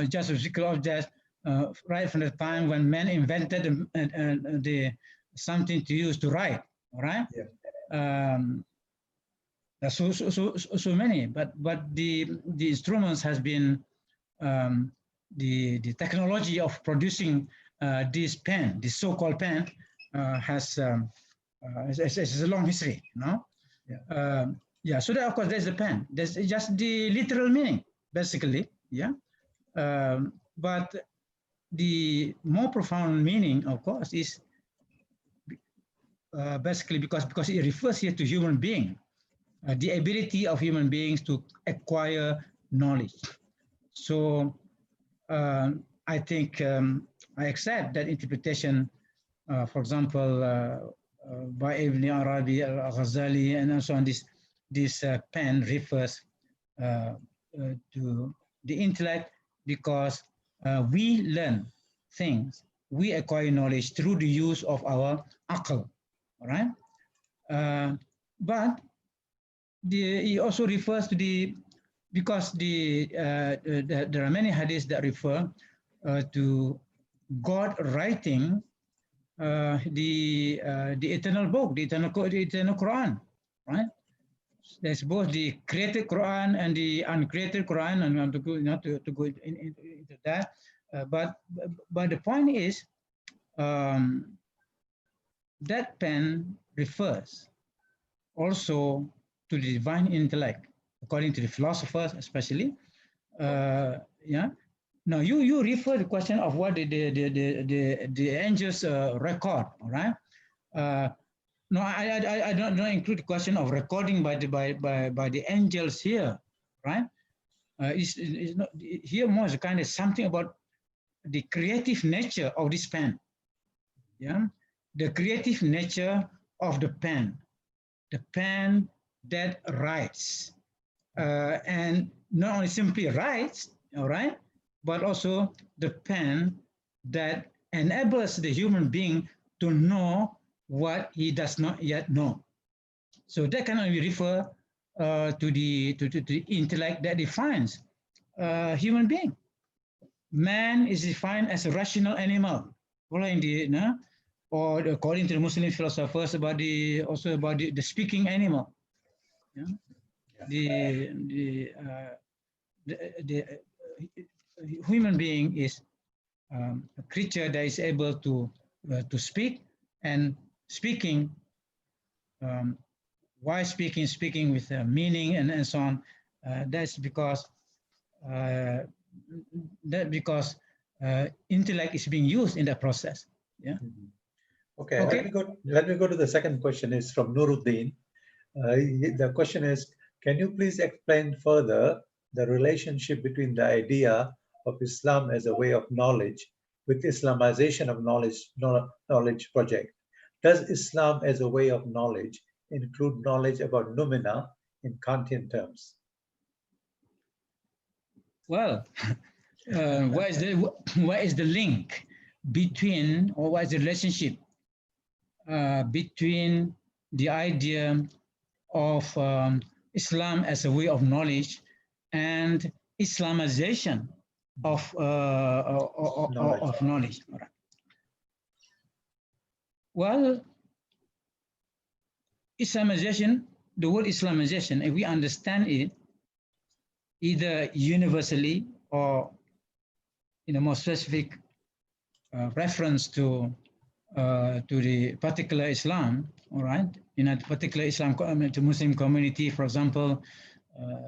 Speaker 2: just a physical object, right from the time when man invented the something to use to write, all right? Yeah. So many, but the instruments has been the technology of producing this pen, this so-called pen, has a long history, no? Yeah. Yeah. So there, of course, there's the pen. There's just the literal meaning, basically. Yeah. But the more profound meaning, of course, is basically because it refers here to human being. The ability of human beings to acquire knowledge. So I think I accept that interpretation, for example, by Ibn Arabi, Al-Ghazali, and so on. This pen refers to the intellect because we learn things, we acquire knowledge through the use of our aql, all right? But he also refers to because there are many hadiths that refer to God writing the eternal book, the eternal Quran, right? There's both the created Quran and the uncreated Quran, and not to go into that. But the point is that pen refers also to the divine intellect, according to the philosophers, especially. Yeah. Now you refer the question of what the angels record, all right? No, I don't include the question of recording by the angels here, right? It's not here more is kind of something about the creative nature of this pen. Yeah, the creative nature of the pen that writes, and not only simply writes, all right, but also the pen that enables the human being to know what he does not yet know. So that can only refer to the intellect that defines human being. man is defined as a rational animal, or according to the Muslim philosophers, also about the speaking animal. Yeah? The human being is a creature that is able to speak, and speaking, why speaking with meaning and so on. That's because intellect is being used in that process. Yeah.
Speaker 1: Mm-hmm. Okay. Let me go to the second question. Is from Nuruddin. The question is, can you please explain further the relationship between the idea of Islam as a way of knowledge with Islamization of knowledge project? Does Islam as a way of knowledge include knowledge about noumena in Kantian terms?
Speaker 2: Well, what is the link between, or what is the relationship between the idea of Islam as a way of knowledge and Islamization of knowledge? All right. Well, Islamization, the word Islamization, if we understand it either universally or in a more specific reference to the particular Islam, all right, in a particular Islam to Muslim community, for example,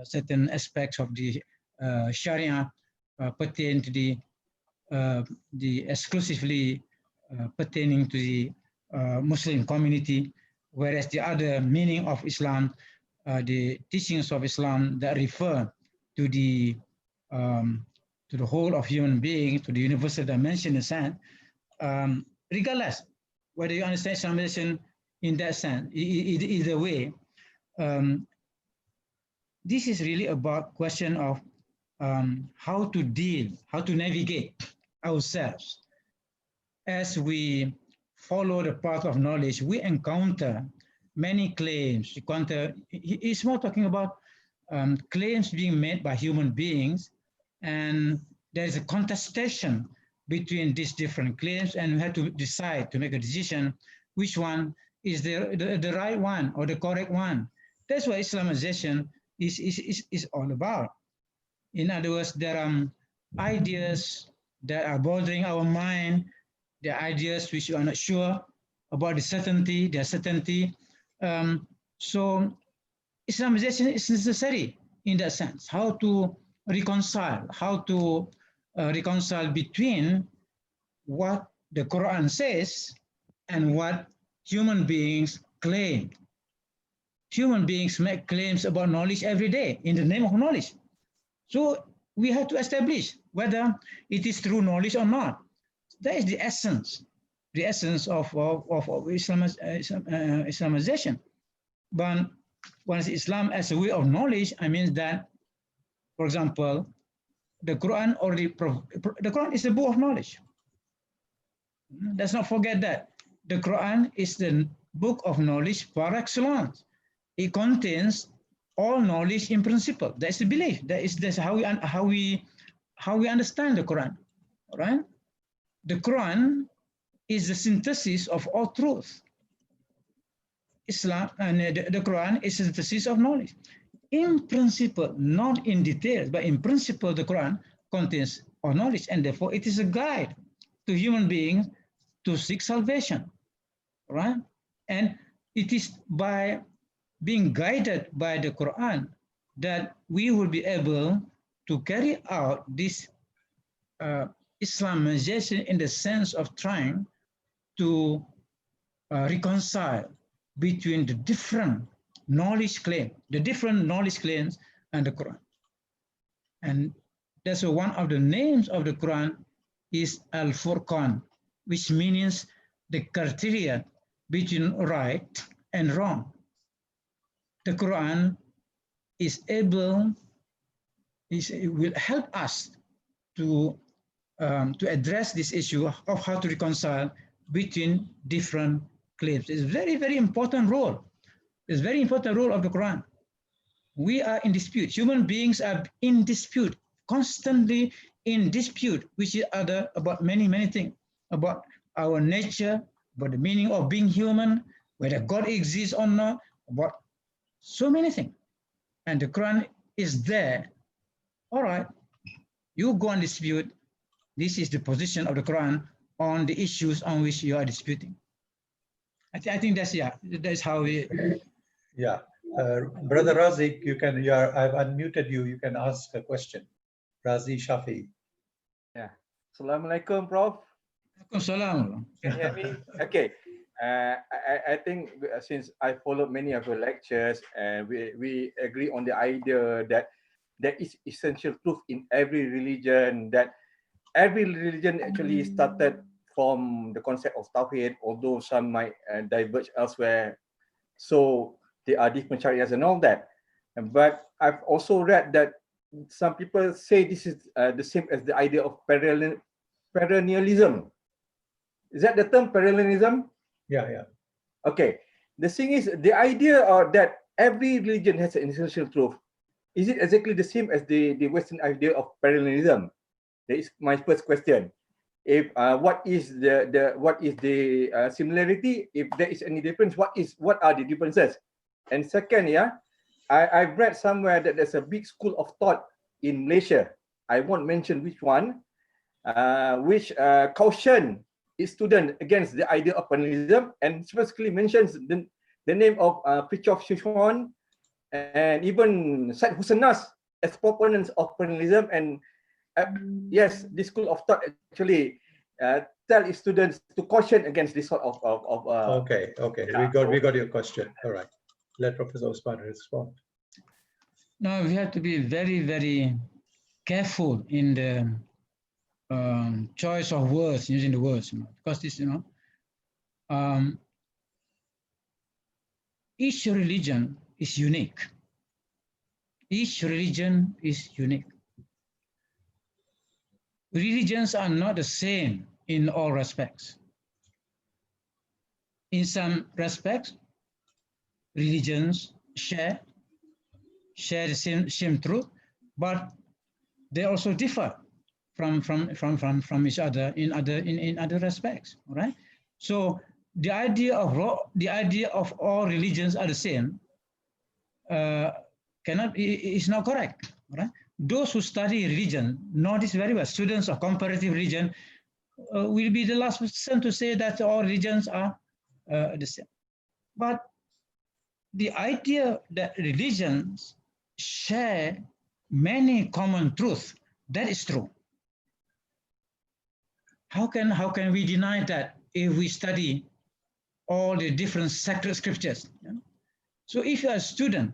Speaker 2: certain aspects of the Sharia pertain to the exclusively pertaining to the Muslim community, whereas the other meaning of Islam, the teachings of Islam that refer to the whole of human being, to the universal dimension in sense, regardless whether you understand Islamization in that sense, either way, this is really about question of how to navigate ourselves. As we follow the path of knowledge, we encounter many claims. It's more talking about claims being made by human beings, and there is a contestation between these different claims, and we have to decide, to make a decision, which one is the right one or the correct one. That's what Islamization is all about. In other words, there are ideas that are bothering our mind, the ideas which you are not sure about their certainty. So Islamization is necessary in that sense, how to reconcile between what the Quran says and what human beings claim. Human beings make claims about knowledge every day in the name of knowledge. So we have to establish whether it is true knowledge or not. That is the essence of Islamization. But once Islam as a way of knowledge, I mean that, for example, the Quran the Quran is the book of knowledge. Let's not forget that the Quran is the book of knowledge par excellence. It contains all knowledge in principle. That's the belief. That's how we understand the Quran. All right? The Quran is the synthesis of all truth. Islam and the Quran is a synthesis of knowledge. In principle, not in details, but in principle, the Quran contains all knowledge, and therefore it is a guide to human beings to seek salvation, right? And it is by being guided by the Quran that we will be able to carry out this Islamization in the sense of trying to reconcile between the different knowledge claims and the Quran. And that's one of the names of the Quran is Al-Furqan, which means the criteria between right and wrong. The Quran will help us to address this issue of how to reconcile between different claims. It's a very, very important role. It's a very important role of the Quran. We are in dispute. Human beings are in dispute, constantly in dispute with each other about many, many things, about our nature, about the meaning of being human, whether God exists or not, about so many things. And the Quran is there. All right, you go and dispute. This is the position of the Quran on the issues on which you are disputing. I think that's how we.
Speaker 1: Yeah, Brother Razik, I've unmuted you. You can ask a question. Razi Shafi.
Speaker 3: Yeah. Assalamualaikum, Prof.
Speaker 2: Salam.
Speaker 3: Can you hear me? Okay. I think since I followed many of your lectures, and we agree on the idea that there is essential truth in every religion, that every religion actually started from the concept of Tawheed, although some might diverge elsewhere. So there are different shariahs and all that. But I've also read that some people say this is the same as the idea of perennialism. Is that the term, perennialism?
Speaker 1: Yeah.
Speaker 3: Okay. The thing is, the idea that every religion has an essential truth, is it exactly the same as the Western idea of perennialism? That is my first question. If what is the similarity? If there is any difference, what are the differences? And second, I've read somewhere that there's a big school of thought in Malaysia. I won't mention which one, which caution its student against the idea of perennialism, and specifically mentions the name of Fritjof Schumann and even Said Hussein Nas as proponents of perennialism. And yes, this school of thought actually tell its students to caution against this sort of
Speaker 1: Okay. Yeah, we got your question. All right. Let Professor Osman respond.
Speaker 2: Now we have to be very, very careful in the choice of words, using the words, because this, each religion is unique. Each religion is unique. Religions are not the same in all respects. In some respects, religions share the same truth, but they also differ from each other in other respects. All right. So the idea of all religions are the same is not correct. All right. Those who study religion know this very well. Students of comparative religion will be the last person to say that all religions are the same. But the idea that religions share many common truths, that is true. How can we deny that if we study all the different sacred scriptures? So if you are a student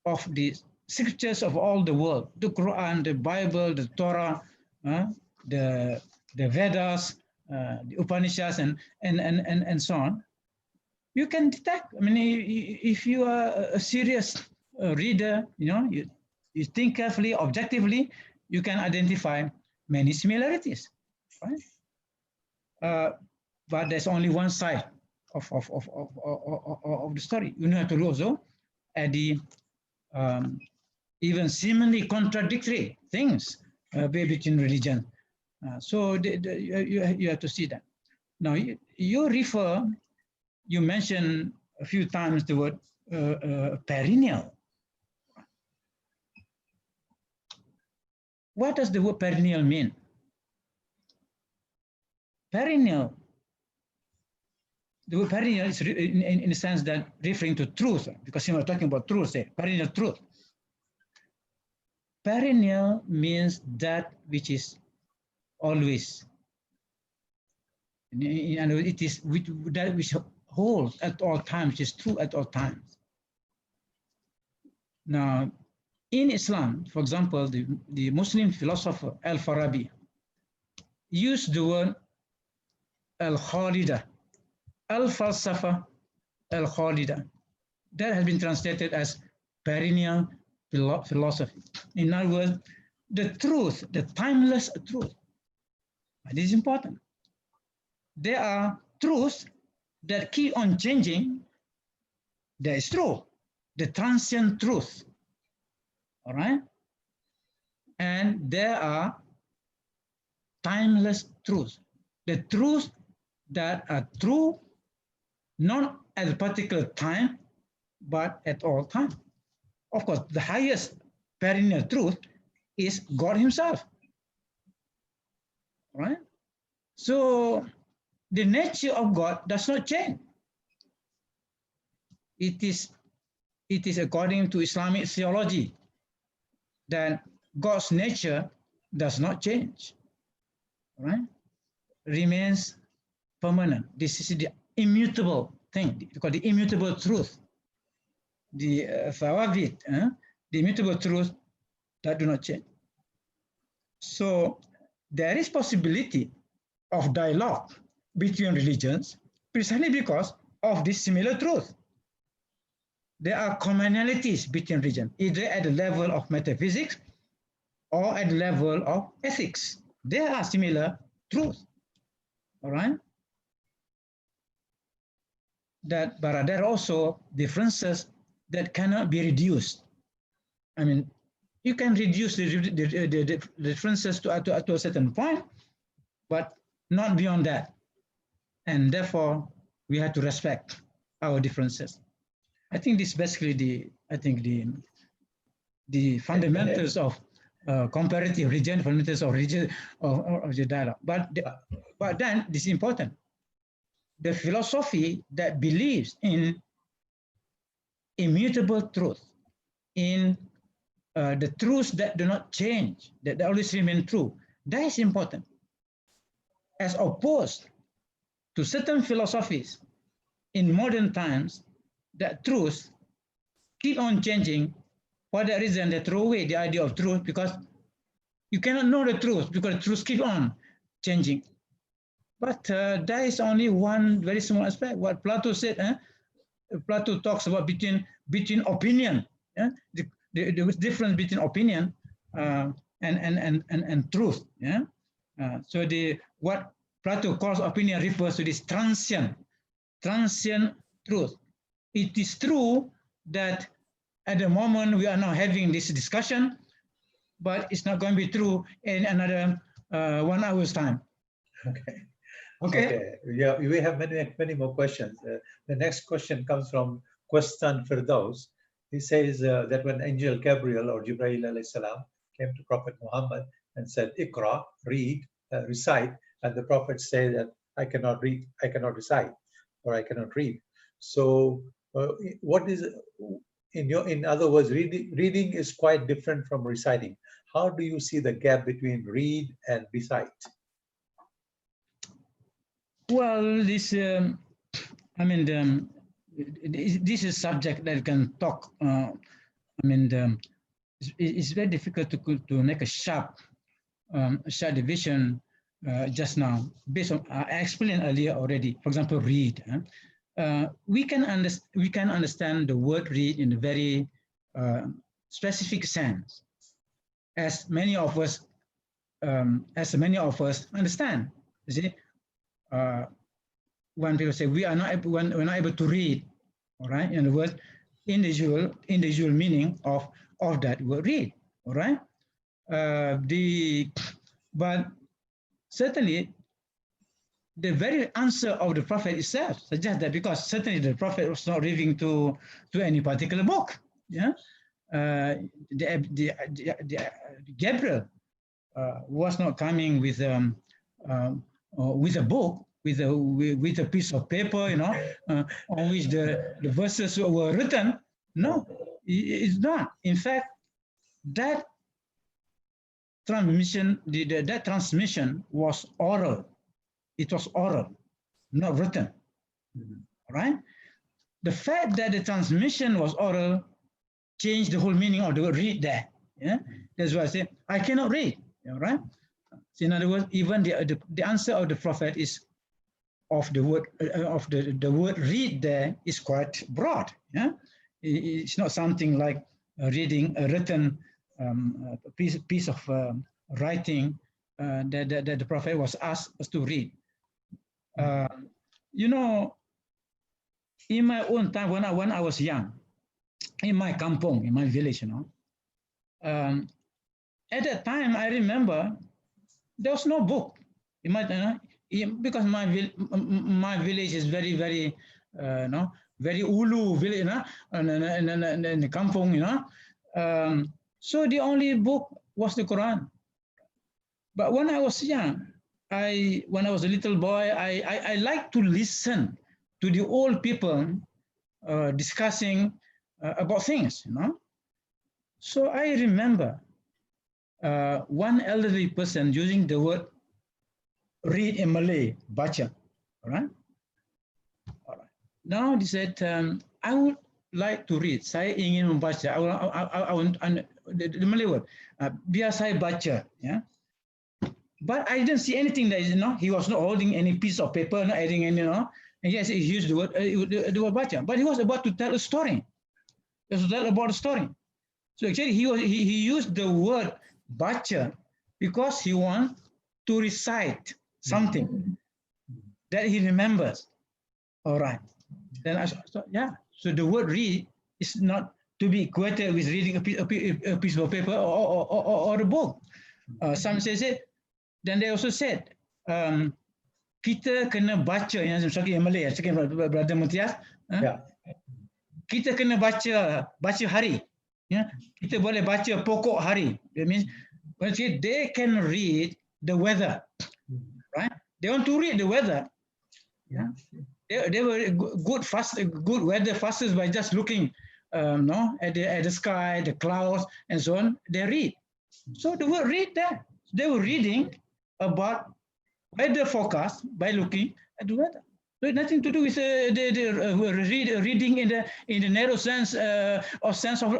Speaker 2: of the scriptures of all the world, the Quran, the Bible, the Torah, the Vedas, the Upanishads, and so on, you can detect. I mean, if you are a serious reader, you think carefully, objectively, you can identify many similarities, right? But there's only one side of the story. You have to look also at the even seemingly contradictory things between religion. So you have to see that. Now you mentioned a few times the word perennial. What does the word perennial mean? Perennial. The word perennial is in the sense that referring to truth, because you are talking about truth, perennial truth. Perennial means that which is always. And it is that which holds at all times, which is true at all times. Now, in Islam, for example, the Muslim philosopher Al-Farabi used the word al-Khalida, al-Falsafa al-Khalida. That has been translated as perennial philosophy. In other words, the truth, the timeless truth. This is important. There are truths that keep on changing. That is true. The transient truth. All right? And there are timeless truth, the truth that are true not at a particular time, but at all time. Of course, the highest perennial truth is God himself, right? So the nature of God does not change. It is according to Islamic theology that God's nature does not change, right? Remains permanent. This is the immutable thing, called the immutable truth. The thawabit, the immutable truth that do not change. So there is possibility of dialogue between religions precisely because of this similar truth. There are commonalities between religions, either at the level of metaphysics or at the level of ethics. There are similar truths, all right? But there are also differences that cannot be reduced. I mean, you can reduce the differences to a certain point, but not beyond that. And therefore, we have to respect our differences. I think this is basically the fundamentals of comparative religion, fundamentals of religion of the dialogue. But then this is important. The philosophy that believes in immutable truth, in the truths that do not change, that always remain true, that is important. As opposed to certain philosophies in modern times, that truths keep on changing. For that reason, they throw away the idea of truth because you cannot know the truth because the truth keep on changing. But there is only one very small aspect. What Plato said, Plato talks about between opinion, the difference between opinion and truth. So what Plato calls opinion refers to this transient truth. It is true that at the moment we are now having this discussion, but it's not going to be true in another 1 hour's time.
Speaker 1: Okay. Yeah, we have many more questions. The next question comes from Questan Firdaus. He says that when Angel Gabriel or Jibreel alayhi salam came to Prophet Muhammad and said, "Iqra, read, recite," and the Prophet said that I cannot read, I cannot recite, or I cannot read. So, what is in other words, reading is quite different from reciting. How do you see the gap between read and recite?
Speaker 2: Well, this is a subject that can talk. It's very difficult to make a sharp division just now based on I explained earlier already. For example, read. We can understand the word read in a very specific sense, as many of us understand. You see, when people say we're not able to read, all right, in other words, individual meaning of that word read, all right. But certainly the very answer of the Prophet itself suggests that, because certainly the Prophet was not reading to any particular book. Gabriel was not coming with a book, with a piece of paper, on which the verses were written. No, it's not. In fact, that transmission was oral. It was oral, not written. Right? The fact that the transmission was oral changed the whole meaning of the word read there. That's why I say I cannot read. Right? So in other words, even the answer of the Prophet is of the word read there is quite broad. It's not something like reading a written piece of writing that the Prophet was asked us to read. In my own time, when I was young, in my kampong, in my village, at that time, I remember there was no book. Imagine, because my village is very, very, very ulu village, in the kampung, so the only book was the Quran. But when I was young, when I was a little boy, I liked to listen to the old people discussing about things, So I remember one elderly person using the word read in Malay, baca, all right? Now they said, I would like to read. Saya ingin membaca. I want the Malay word. Biar saya baca. Yeah. But I didn't see anything that he was not holding any piece of paper, not adding any, And yes, he used the word baca. But he was about to tell a story. He was to tell about a story. So actually, he used the word baca because he wants to recite something that he remembers. All right. Then I thought, yeah. So the word read is not to be equated with reading a piece of paper or a book. Some say it. Then they also said, kita kena baca, yang saya in Malay, saya Brother Mutias. Kita kena baca hari. Kita boleh baca pokok hari. That means when they can read the weather, right? They want to read the weather. Yeah. They were good weather fasters by just looking, at the sky, the clouds, and so on. They read. So the word read there. They were reading about weather forecast by looking at the weather. So it nothing to do with reading in the narrow sense or sense of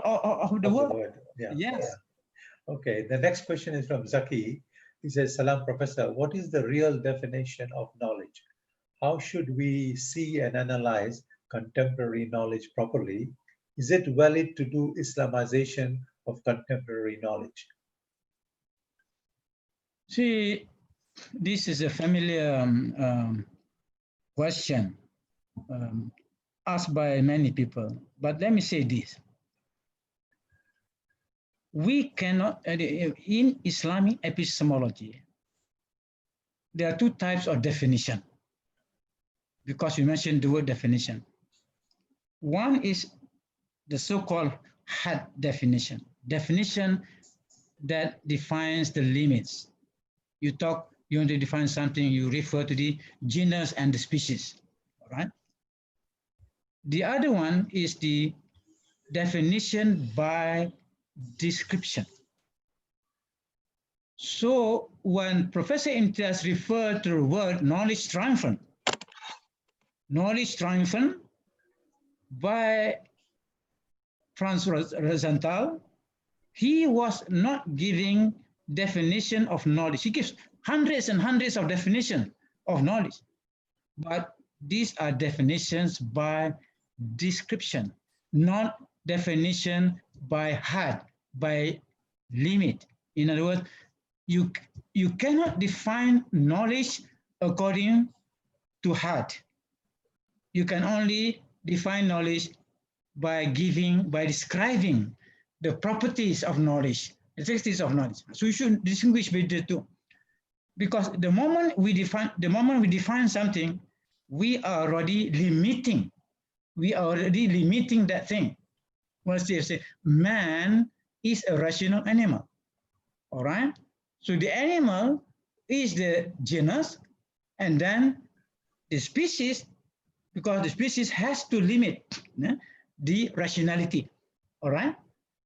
Speaker 2: the word.
Speaker 1: Yeah.
Speaker 2: Yes.
Speaker 1: Yeah. Okay. The next question is from Zaki. He says, "Salam, Professor. What is the real definition of knowledge? How should we see and analyze contemporary knowledge properly? Is it valid to do Islamization of contemporary knowledge?"
Speaker 2: See, this is a familiar question asked by many people. But let me say this. We cannot, in Islamic epistemology, there are two types of definition, because you mentioned the word definition. One is the so-called had definition that defines the limits. You want to define something, you refer to the genus and the species, all right? The other one is the definition by description. So when Professor Imtiaz referred to the word knowledge triumphant by Franz Rosenthal, he was not giving definition of knowledge. He gives hundreds and hundreds of definitions of knowledge, but these are definitions by description, not definition by had, by limit. In other words, you cannot define knowledge according to had. You can only define knowledge by describing the properties of knowledge, the characteristics of knowledge. So you should distinguish between the two, because the moment we define something, we are already limiting. We are already limiting that thing. Once they say man is a rational animal, all right? So the animal is the genus, and then the species, because the species has to limit the rationality, all right?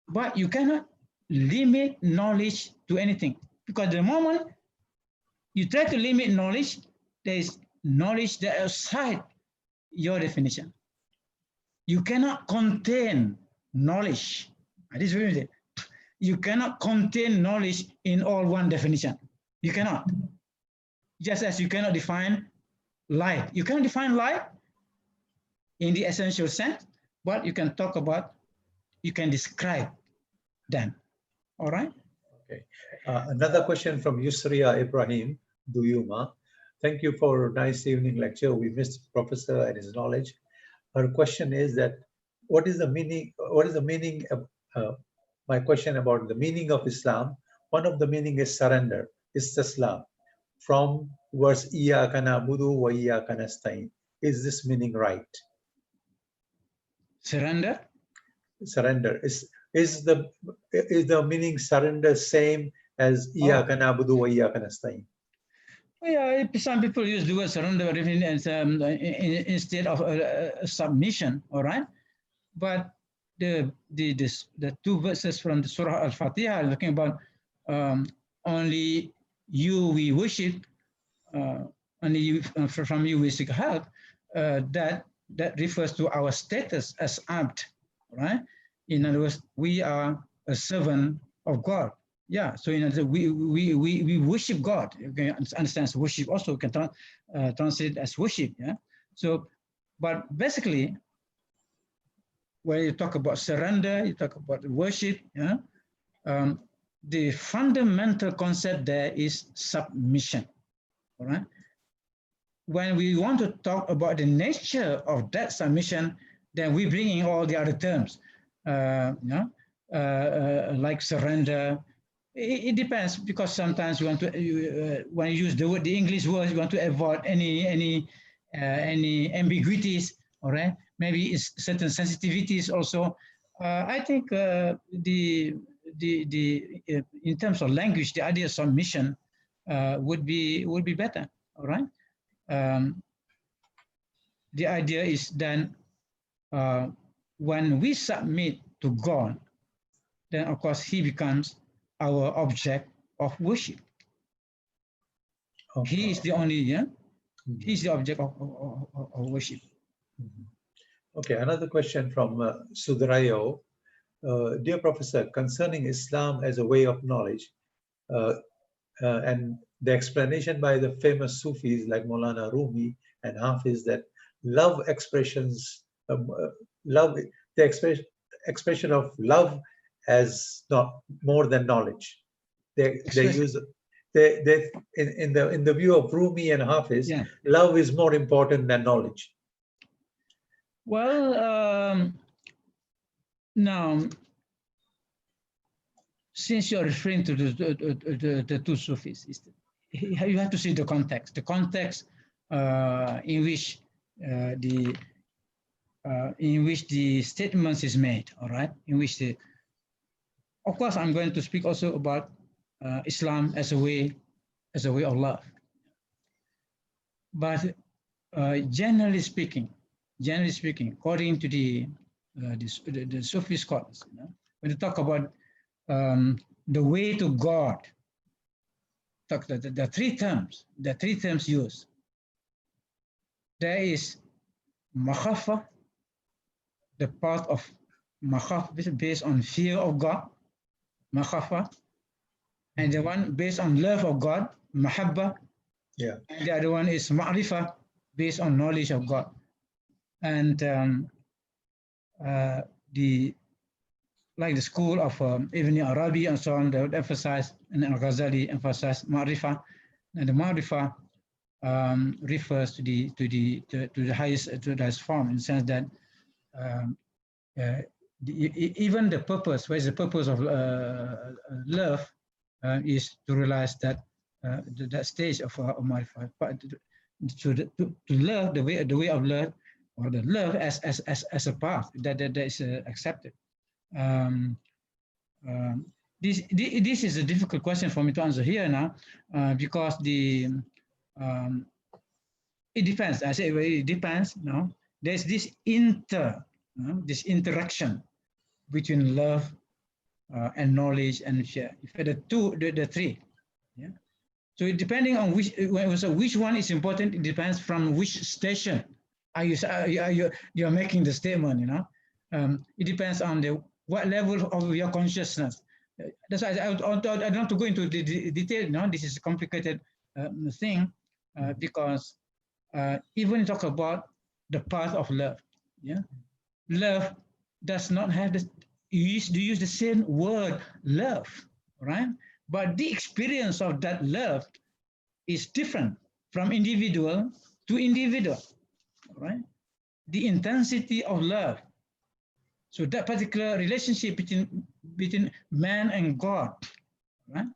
Speaker 2: But you cannot limit knowledge to anything, because the moment you try to limit knowledge, there is knowledge that is outside your definition. You cannot contain knowledge. This is very important. You cannot contain knowledge in all one definition. You cannot. Just as you cannot define light. You cannot define light in the essential sense, but you can talk about, you can describe them. All right?
Speaker 1: Okay. Another question from Yusria Ibrahim Duyuma. Thank you for a nice evening lecture. We missed Professor and his knowledge. Her question is that, what is the meaning of, my question about the meaning of Islam? One of the meaning is surrender. istaslam from verse Iyyaka na'budu wa iyyaka nasta'in. Is this meaning right?
Speaker 2: Surrender?
Speaker 1: Surrender. Is the meaning surrender same as Iyyaka na'budu wa iyyaka nasta'in?
Speaker 2: Yeah, some people use the word surrender instead of submission, all right? But the two verses from the Surah Al-Fatiha are talking about only you we worship, only you, from you we seek help. That refers to our status as abd, right? In other words, we are a servant of God. Yeah, so in other words, we worship God. You can understand worship also can translate as worship. Yeah. So, but basically, when you talk about surrender, you talk about worship. Yeah. The fundamental concept there is submission. All right. When we want to talk about the nature of that submission, then we bring in all the other terms, like surrender. It depends, because sometimes you want to when you use the English words, you want to avoid any ambiguities. All right, maybe it's certain sensitivities also. I think in terms of language, the idea of submission would be better. All right. The idea is then when we submit to God, then of course He becomes our object of worship. Okay. He is the only, He is the object of worship.
Speaker 1: Okay, another question from Sudrayo. Dear Professor, concerning Islam as a way of knowledge, and the explanation by the famous Sufis like Maulana Rumi and Hafiz that love expressions, the expression of love as not more than knowledge. They use in the view of Rumi and Hafiz, love is more important than knowledge.
Speaker 2: Well, now, since you're referring to the two Sufis, you have to see the context. The context in which the statements is made. All right, in which of course, I'm going to speak also about Islam as a way of love. But generally speaking, according to the Sufi scholars, when you talk about the way to God, the three terms used. There is makhafah, the part of makhafah based on fear of God, makhafah, and the one based on love of God, mahabba.
Speaker 1: Yeah.
Speaker 2: And the other one is ma'rifah, based on knowledge of God. And like the school of Ibn Arabi and so on, they would emphasize, and Al-Ghazali emphasized ma'rifah, and the ma'rifah refers to the highest form, in the sense that even the purpose, what is the purpose of love, is to realize that that stage of ma'rifah, to love the way of love, or the love as a path that is accepted. This is a difficult question for me to answer here now, because it depends. I say it depends. No, there's this interaction between love and knowledge and share. If the three, yeah. So depending on which one is important, it depends from which station you're making the statement. It depends on what level of your consciousness. That's why I don't want to go into the detail. No, this is a complicated thing, because even talk about the path of love. Yeah, love does not have use the same word love, right? But the experience of that love is different from individual to individual, right? The intensity of love. So that particular relationship between man and God, right?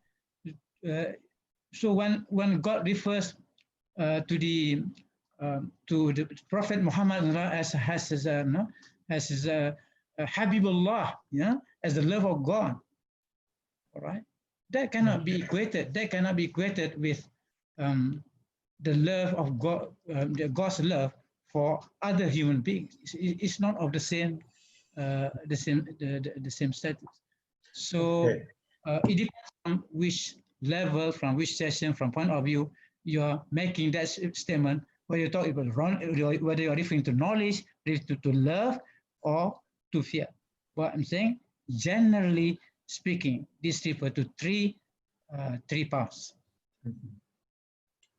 Speaker 2: So when God refers to the Prophet Muhammad as his Habibullah, as the love of God, all right? That cannot be equated. That cannot be equated with the love of God, God's love for other human beings. It's not of the same status. So it depends on which level, from which session, from point of view you're making that statement. Whether you're talking about whether you're referring to knowledge, to love, or to fear. But I'm saying, generally speaking, this refers to three parts.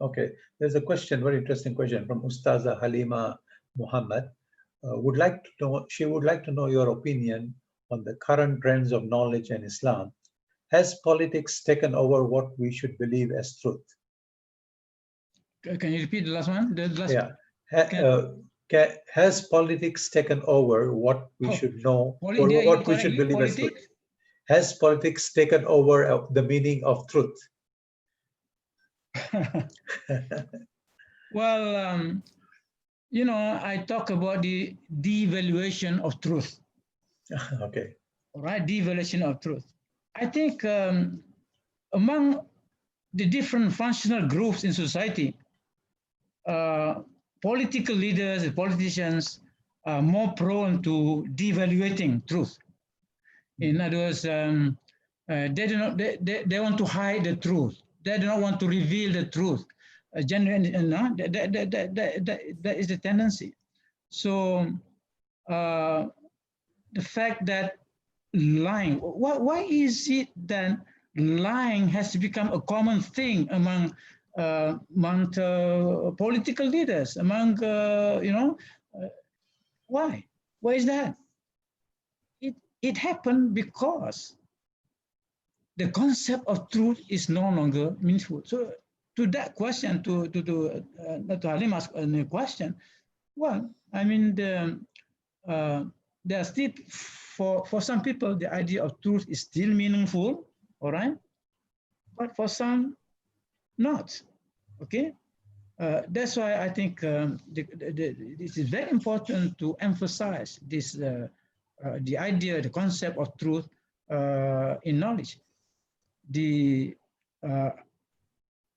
Speaker 1: Okay, there's a question, very interesting question from Ustaza Halima Muhammad. She would like to know your opinion on the current trends of knowledge and Islam. Has politics taken over what we should believe as truth?
Speaker 2: Can you repeat the last one?
Speaker 1: Has politics taken over what we should know, or what we should believe as truth? Has politics taken over the meaning of truth?
Speaker 2: Well, I talk about the devaluation of truth.
Speaker 1: Okay.
Speaker 2: All right, devaluation of truth. I think among the different functional groups in society, political leaders and politicians are more prone to devaluating truth. In other words, they want to hide the truth. They do not want to reveal the truth. That is the tendency. So the fact that lying, why is it that lying has to become a common thing among political leaders, among why? Why is that? It happened because the concept of truth is no longer meaningful. So to that question, to Halima's question, well, I mean, there are still, for some people, the idea of truth is still meaningful, all right? But for some, not, okay? That's why I think it is very important to emphasize this, the idea, the concept of truth in knowledge.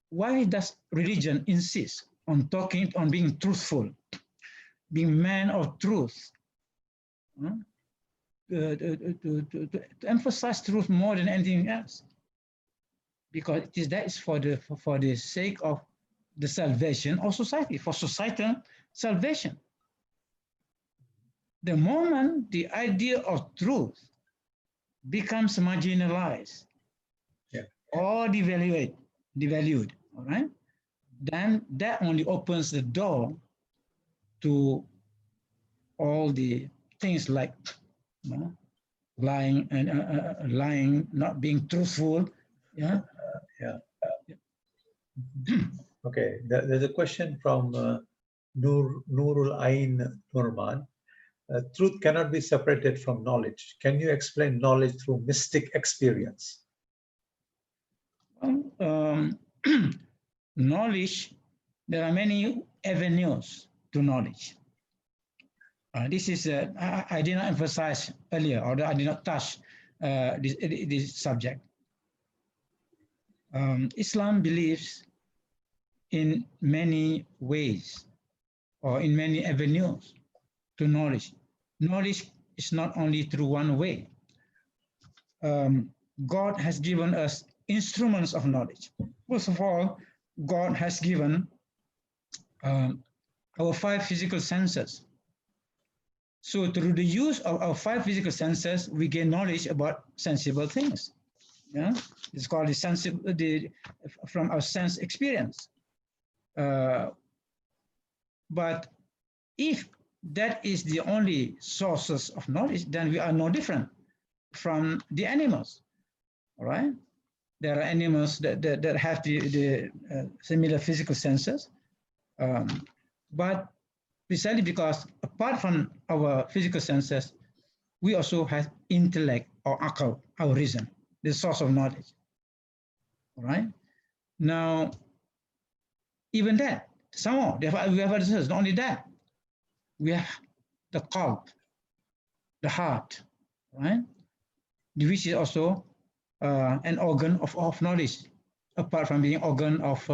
Speaker 2: Why does religion insist on being truthful, being man of truth? To emphasize truth more than anything else, because that is for the sake of the salvation of society, for societal salvation. The moment the idea of truth becomes marginalized, or devalued, all right, then that only opens the door to all the things like lying and lying, not being truthful.
Speaker 1: Okay, there's a question from Nurul Ain Nurman. Truth cannot be separated from knowledge. Can you explain knowledge through mystic experience?
Speaker 2: Knowledge, there are many avenues to knowledge. This is, I did not emphasize earlier, or I did not touch this subject. Islam believes in many ways, or in many avenues to knowledge. Knowledge is not only through one way. God has given us instruments of knowledge. First of all, God has given our 5 physical senses. So through the use of our 5 physical senses, we gain knowledge about sensible things. It's called from our sense experience. But if that is the only sources of knowledge, then we are no different from the animals, all right? There are animals that have the similar physical senses, but precisely because apart from our physical senses, we also have intellect or akal, our reason, the source of knowledge, all right? Now, even that, somehow, we have others, not only that, we have the qalb, the heart, right? Which is also an organ of knowledge, apart from being organ of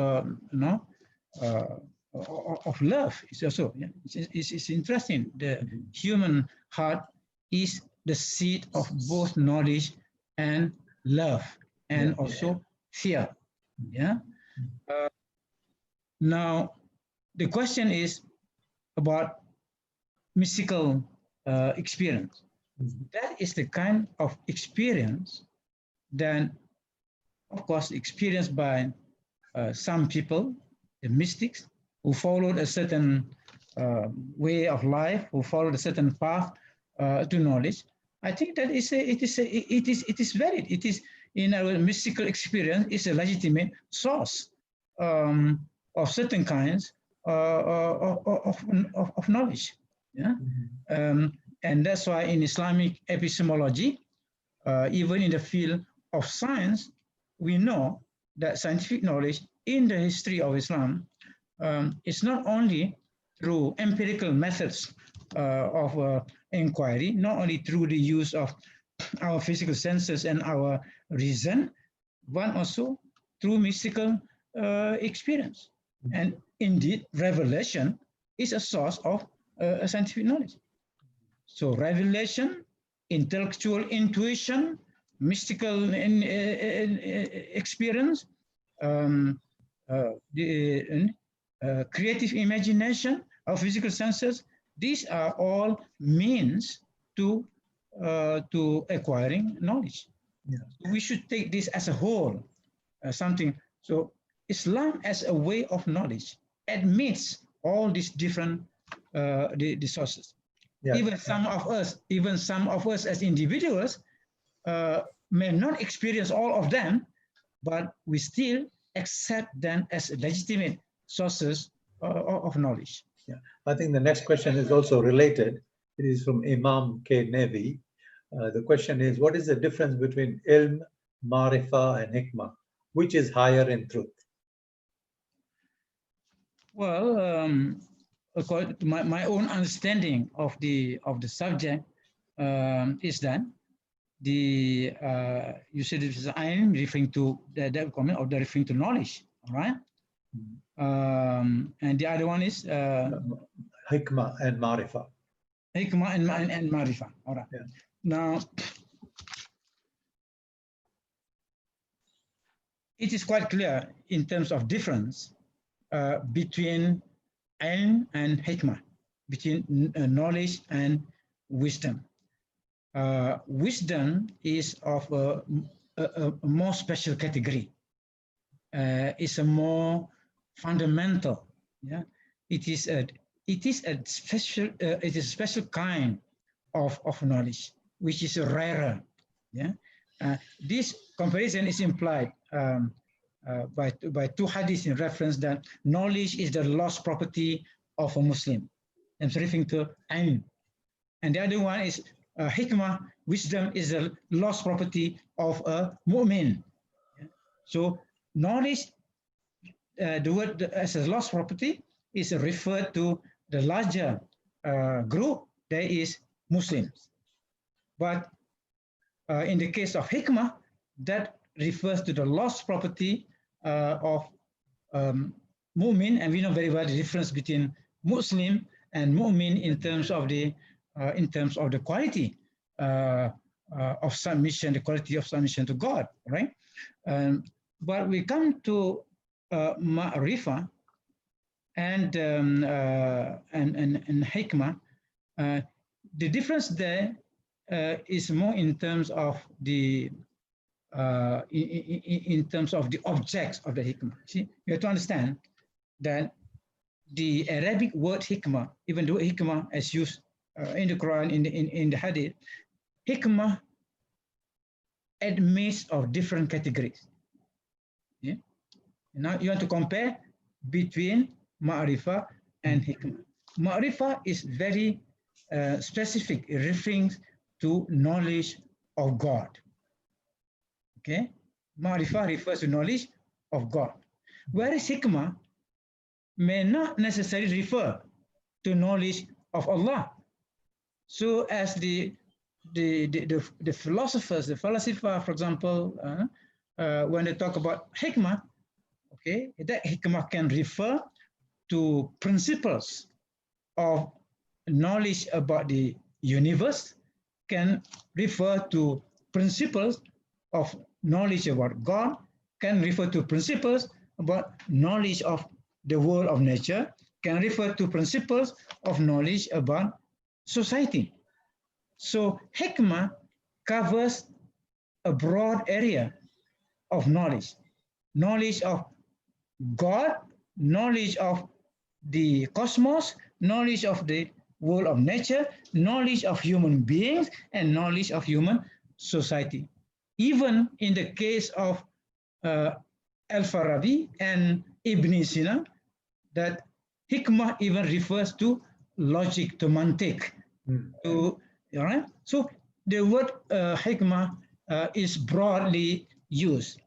Speaker 2: of love. It's also, yeah, it's interesting. The human heart is the seat of both knowledge and love, and also fear. Yeah. Now, the question is about mystical experience. That is the kind of experience that, of course, experienced by some people, the mystics, who followed a certain way of life, who followed a certain path to knowledge. I think that it is valid. It is, in our mystical experience, is a legitimate source of certain kinds of knowledge. Yeah, and that's why in Islamic epistemology, even in the field of science, we know that scientific knowledge in the history of Islam is not only through empirical methods of inquiry, not only through the use of our physical senses and our reason, but also through mystical experience. And indeed, revelation is a source of scientific knowledge. So revelation, intellectual intuition, mystical experience, creative imagination, our physical senses, these are all means to acquiring knowledge. Yeah. We should take this as a whole, something. So Islam as a way of knowledge admits all these different the sources. Yeah. Even some of us as individuals may not experience all of them, but we still accept them as legitimate sources of knowledge.
Speaker 1: Yeah, I think the next question is also related. It is from Imam K. Nevi. The question is, what is the difference between ilm, marifa, and hikmah? Which is higher in truth?
Speaker 2: Well, according to my own understanding of the subject is that the you said this is I'm referring to that comment of the referring to knowledge, all right? And the other one is
Speaker 1: hikmah and marifa.
Speaker 2: Hikmah and marifa. All right. Yeah. Now, it is quite clear in terms of difference between ilm and hikmah, between knowledge and wisdom. Wisdom is of a more special category. It's a more fundamental. Yeah, it is a special kind of knowledge, which is rarer. Yeah, this comparison is implied by two hadiths in reference that knowledge is the lost property of a Muslim. I'm referring to ilm, and the other one is hikmah. Wisdom is the lost property of a mu'min. So knowledge, the word as a lost property is referred to the larger group, that is Muslims. But in the case of hikmah, that refers to the lost property of mu'min, and we know very well the difference between Muslim and mu'min in terms of the quality of submission, the quality of submission to God, right? But we come to ma'rifah and hikmah. The difference there is more in terms of the in terms of the objects of the hikmah. See, you have to understand that the Arabic word hikmah, even though hikmah as used in the Quran, in the hadith, hikmah admits of different categories. Yeah? Now you want to compare between ma'rifah and hikmah. Ma'rifah is very specific, it refers to knowledge of God. Okay, ma'rifah refers to knowledge of God. Whereas hikmah may not necessarily refer to knowledge of Allah. So as the philosophers, the falasifa, for example, when they talk about hikmah, okay, that hikmah can refer to principles of knowledge about the universe, can refer to principles of knowledge about God, can refer to principles about knowledge of the world of nature, can refer to principles of knowledge about society. So hikmah covers a broad area of knowledge. Knowledge of God, knowledge of the cosmos, knowledge of the world of nature, knowledge of human beings, and knowledge of human society. Even in the case of Al-Farabi and Ibn Sina, that hikmah even refers to logic, to mantiq. To, all right? So the word hikmah is broadly used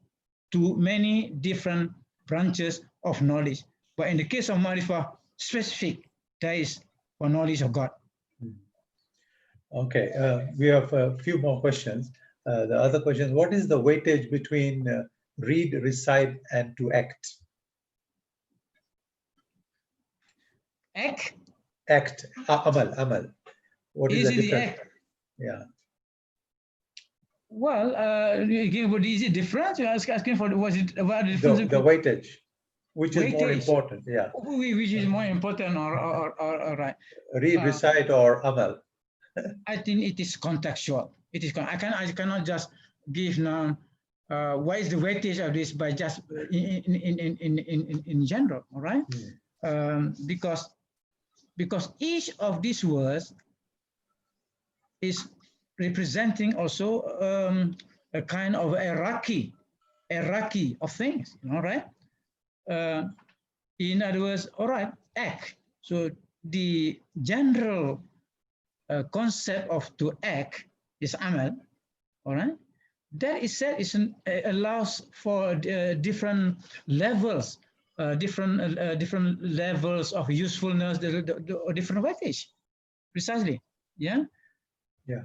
Speaker 2: to many different branches of knowledge. But in the case of Ma'rifah, specific, that is for knowledge of God.
Speaker 1: Okay, we have a few more questions. The other question is, what is the weightage between read, recite, and to act?
Speaker 2: Act?
Speaker 1: Act, amal. What is the difference?
Speaker 2: Act?
Speaker 1: Yeah.
Speaker 2: Well, again, what is it different? You're asking for what the difference?
Speaker 1: The weightage, which is more important, yeah.
Speaker 2: Which is more important, or right?
Speaker 1: Read, recite, or amal?
Speaker 2: I think it is contextual. It is. I cannot just give now. What is the weightage of this by just in general? All right, because each of these words is representing also a kind of hierarchy of things. You know, right? In other words, all right, act. So the general concept of to act is amal, all right? That is said allows for different levels, different levels of usefulness, different weightage, precisely, yeah?
Speaker 1: Yeah.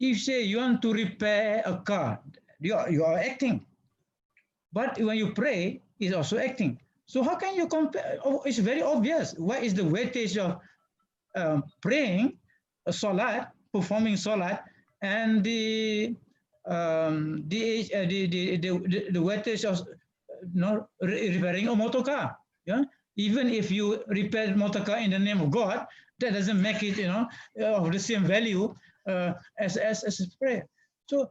Speaker 2: If say you want to repair a car, you are acting. But when you pray, it's also acting. So how can you compare? Oh, it's very obvious. What is the weightage of praying, a salat, performing salat, and the weightage of repairing a motor car? Yeah, even if you repair motor car in the name of God, that doesn't make it, you know, of the same value as a prayer. So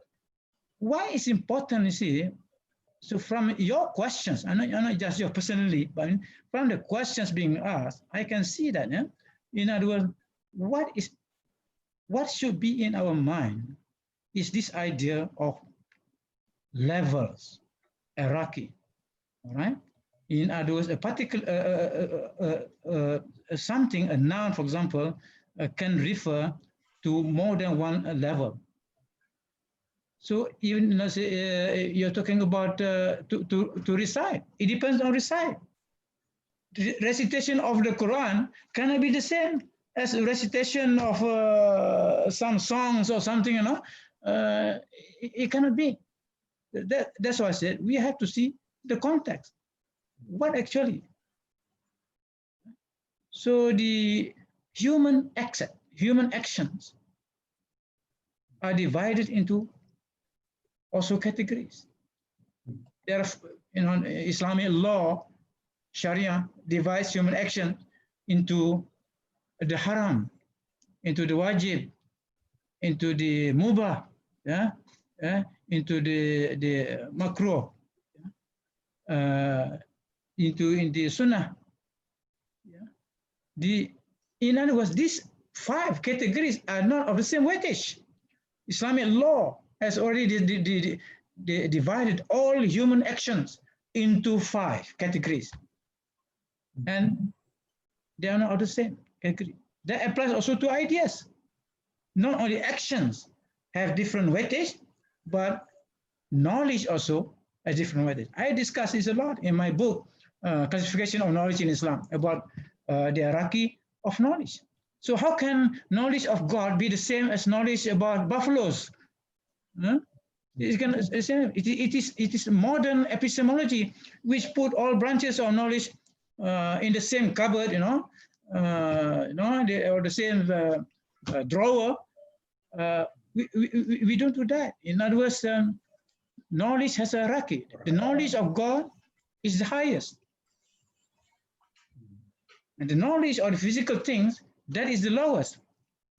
Speaker 2: why is important? You see. So from your questions, I know not just your personally, but from the questions being asked, I can see that. Yeah? In other words, what should be in our mind is this idea of levels, hierarchy. All right. In other words, a particular something, a noun, for example, can refer to more than one level. So even you're talking about to recite. It depends on recite. The recitation of the Quran cannot be the same as a recitation of some songs or something. You know, it cannot be. That's why I said we have to see the context. What actually? So the human actions are divided into also categories. There are, you know, Islamic law, Sharia divides human action into the haram, into the wajib, into the mubah, yeah, into the makruh, into the sunnah. Yeah. In other words, these 5 categories are not of the same weightage. Islamic law has already divided all human actions into 5 categories. And they are not of the same category. That applies also to ideas. Not only actions have different weightage, but knowledge also a different way. I discuss this a lot in my book, Classification of Knowledge in Islam, about the hierarchy of knowledge. So how can knowledge of God be the same as knowledge about buffaloes? Huh? It is modern epistemology which put all branches of knowledge in the same cupboard, or the same drawer. We don't do that. In other words, knowledge has a hierarchy. The knowledge of God is the highest. And the knowledge of the physical things, that is the lowest.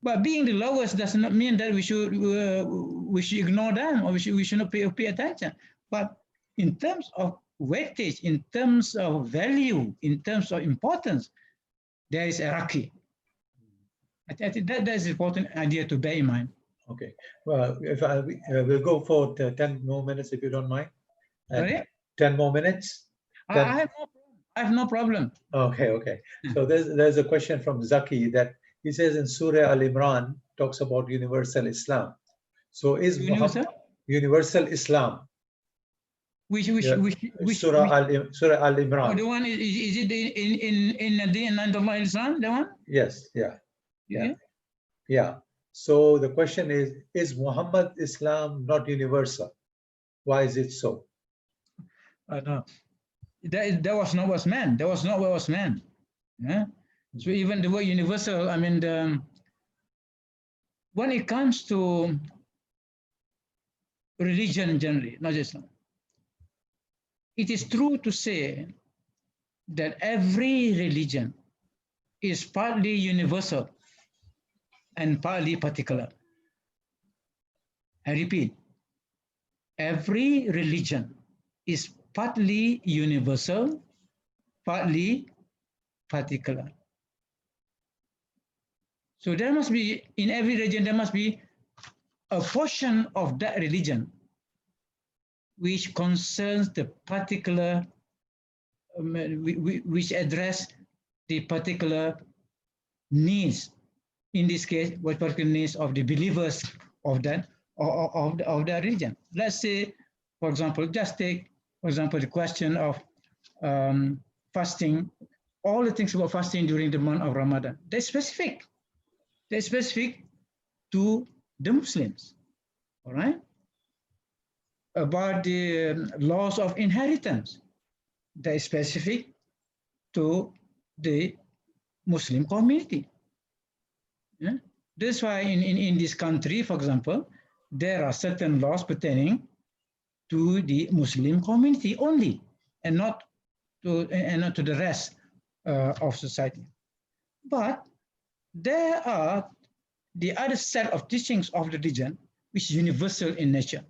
Speaker 2: But being the lowest does not mean that we should ignore them, or we should not pay attention. But in terms of weightage, in terms of value, in terms of importance, there is a hierarchy. I think that is an important idea to bear in mind.
Speaker 1: Okay. Well, if we'll go for 10 more minutes, if you don't mind.
Speaker 2: Sorry?
Speaker 1: 10 more minutes. 10.
Speaker 2: I have no problem.
Speaker 1: Okay, okay. So there's a question from Zaki that he says in Surah Al-Imran talks about universal Islam. So is universal Islam?
Speaker 2: Which
Speaker 1: Surah Al-Imran.
Speaker 2: Oh, the one is it in the Untitled Islam? The one?
Speaker 1: Yes. Yeah. So the question is Muhammad Islam not universal? Why is it so?
Speaker 2: No. That was not what was meant. That was not what was meant. Yeah? So even the word universal, I mean, when it comes to religion generally, not just Islam, it is true to say that every religion is partly universal and partly particular. I repeat, every religion is partly universal, partly particular. So there must be, in every religion, there must be a portion of that religion which concerns the particular, which address the particular needs. In this case, what particular needs of the believers of that religion. Let's say, for example, just take, for example, the question of fasting, all the things about fasting during the month of Ramadan. They're specific. They're specific to the Muslims, all right? About the laws of inheritance, they're specific to the Muslim community. Yeah? That's why in this country, for example, there are certain laws pertaining to the Muslim community only, and not to the rest of society. But there are the other set of teachings of the religion which is universal in nature.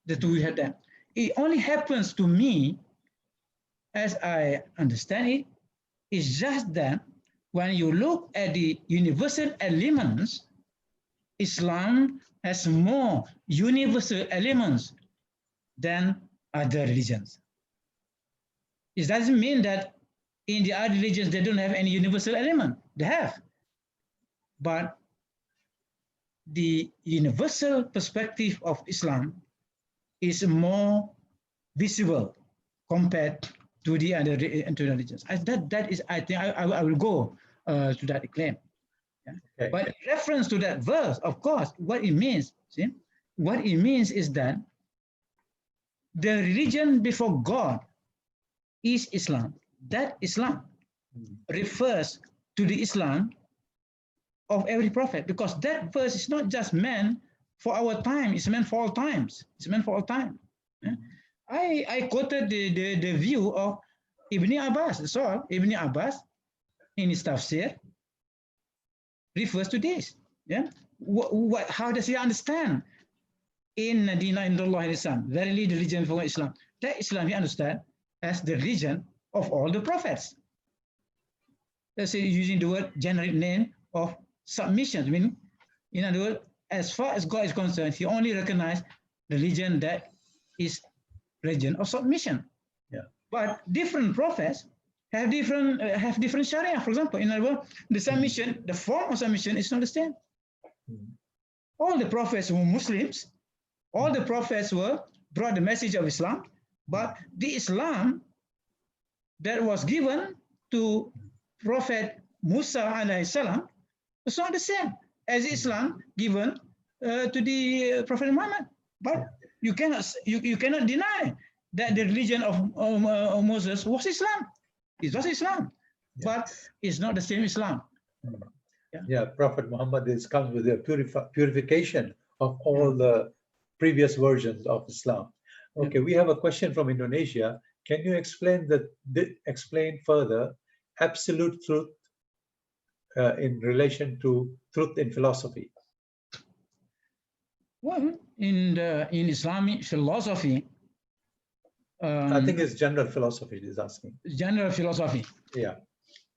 Speaker 2: That we have that. It only happens to me, as I understand it, is just that when you look at the universal elements, Islam has more universal elements than other religions. It doesn't mean that in the other religions they don't have any universal element. They have. But the universal perspective of Islam is more visible compared to the other religions. That is, I think, I will go to that claim. Yeah? Okay. But in reference to that verse, of course, what it means, see, what it means is that the religion before God is Islam. That Islam refers to the Islam of every prophet, because that verse is not just meant for our time, it's meant for all times. It's meant for all time. Yeah? I quoted the view of Ibn Abbas. So Ibn Abbas, in his tafsir, refers to this. Yeah? How does he understand? In Inna Islam, verily the religion for Islam. That Islam he understands as the religion of all the prophets. Let's say using the word generic name of submission. I mean, in other words, as far as God is concerned, he only recognized religion that is religion of submission. Yeah. But different prophets have different sharia. For example, in other words, the submission, the form of submission is not the same. All the prophets were Muslims. All the prophets brought the message of Islam, but the Islam that was given to Prophet Musa alayhi salam was not the same as Islam given to the Prophet Muhammad. But you cannot deny that the religion of Moses was Islam. It was Islam, but it's not the same Islam.
Speaker 1: Prophet Muhammad comes with a purification of all the previous versions of Islam. Okay, we have a question from Indonesia. Can you explain further absolute truth in relation to truth in philosophy?
Speaker 2: Well, in Islamic philosophy,
Speaker 1: I think it's general philosophy he's asking.
Speaker 2: General philosophy.
Speaker 1: Yeah.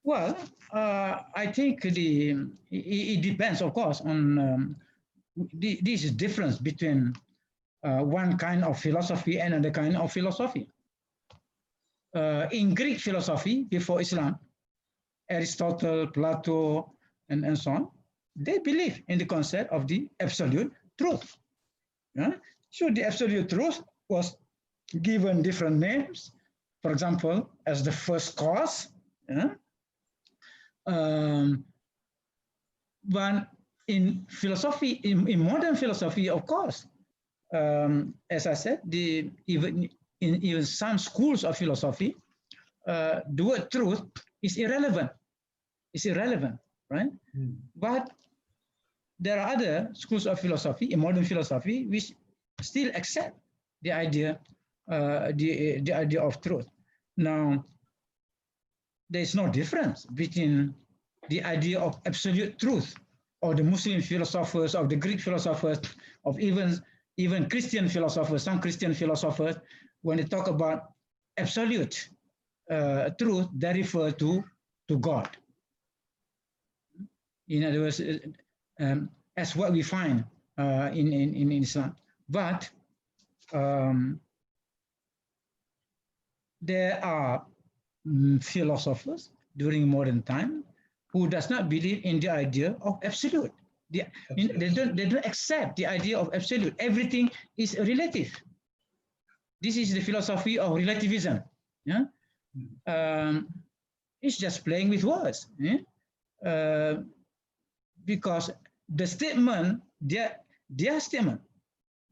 Speaker 2: Well, I think it depends, of course, on this is difference between one kind of philosophy and another kind of philosophy. In Greek philosophy before Islam, Aristotle, Plato, and so on, they believe in the concept of the absolute truth. So the absolute truth was given different names, for example, as the first cause. But in philosophy, in modern philosophy, of course, as I said, even in some schools of philosophy, the word truth is irrelevant. It's irrelevant, right? But there are other schools of philosophy, in modern philosophy, which still accept the idea, the idea of truth. Now, there is no difference between the idea of absolute truth or the Muslim philosophers, of the Greek philosophers, of even Christian philosophers, some Christian philosophers, when they talk about absolute truth, they refer to God. In other words, as what we find in Islam. But there are philosophers during modern time who does not believe in the idea of absolute. They don't accept the idea of absolute. Everything is relative. This is the philosophy of relativism. It's just playing with words. Because the statement, their statement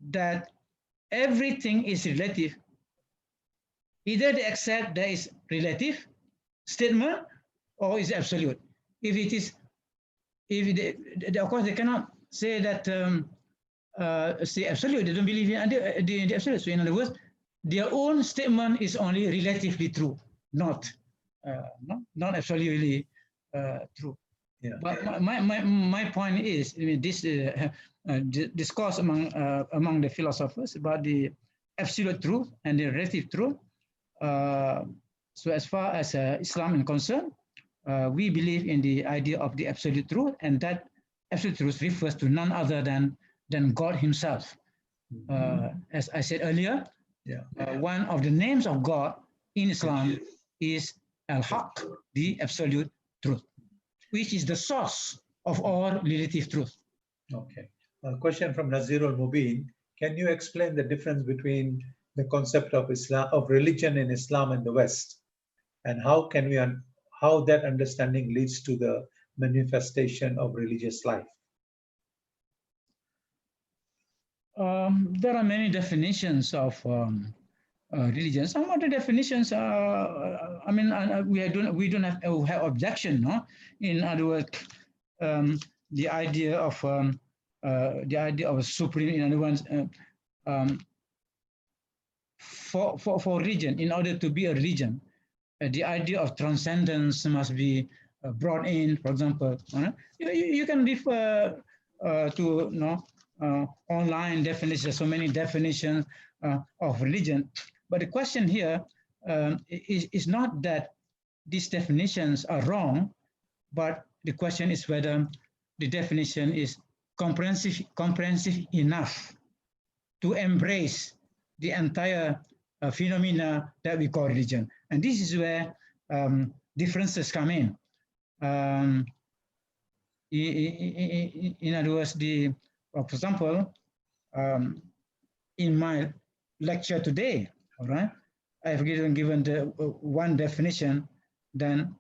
Speaker 2: that everything is relative, either they accept that is relative statement or is absolute. If it is, of course, they cannot say that say absolute. They don't believe in the absolute. So in other words, their own statement is only relatively true, not absolutely true. But my point is, I mean, this discourse among the philosophers about the absolute truth and the relative truth. So as far as Islam is concerned, we believe in the idea of the absolute truth, and that absolute truth refers to none other than God Himself. As I said earlier, one of the names of God in Islam is Al-Haq, the absolute truth, which is the source of all relative truth.
Speaker 1: Okay. A question from Nazirul Mubin. Can you explain the difference between the concept of Islam, of religion in Islam and the West, and how that understanding leads to the manifestation of religious life?
Speaker 2: There are many definitions of religion. Some of the definitions are, I mean, we don't have objection, no? In other words, the idea of a supreme, in other words, for religion, in order to be a religion, the idea of transcendence must be brought in. For example, you can refer to online definitions, so many definitions of religion. But the question here is not that these definitions are wrong, but the question is whether the definition is comprehensive enough to embrace the entire phenomena that we call religion. And this is where differences come in. In other words, for example, in my lecture today, all right? I've given the one definition, then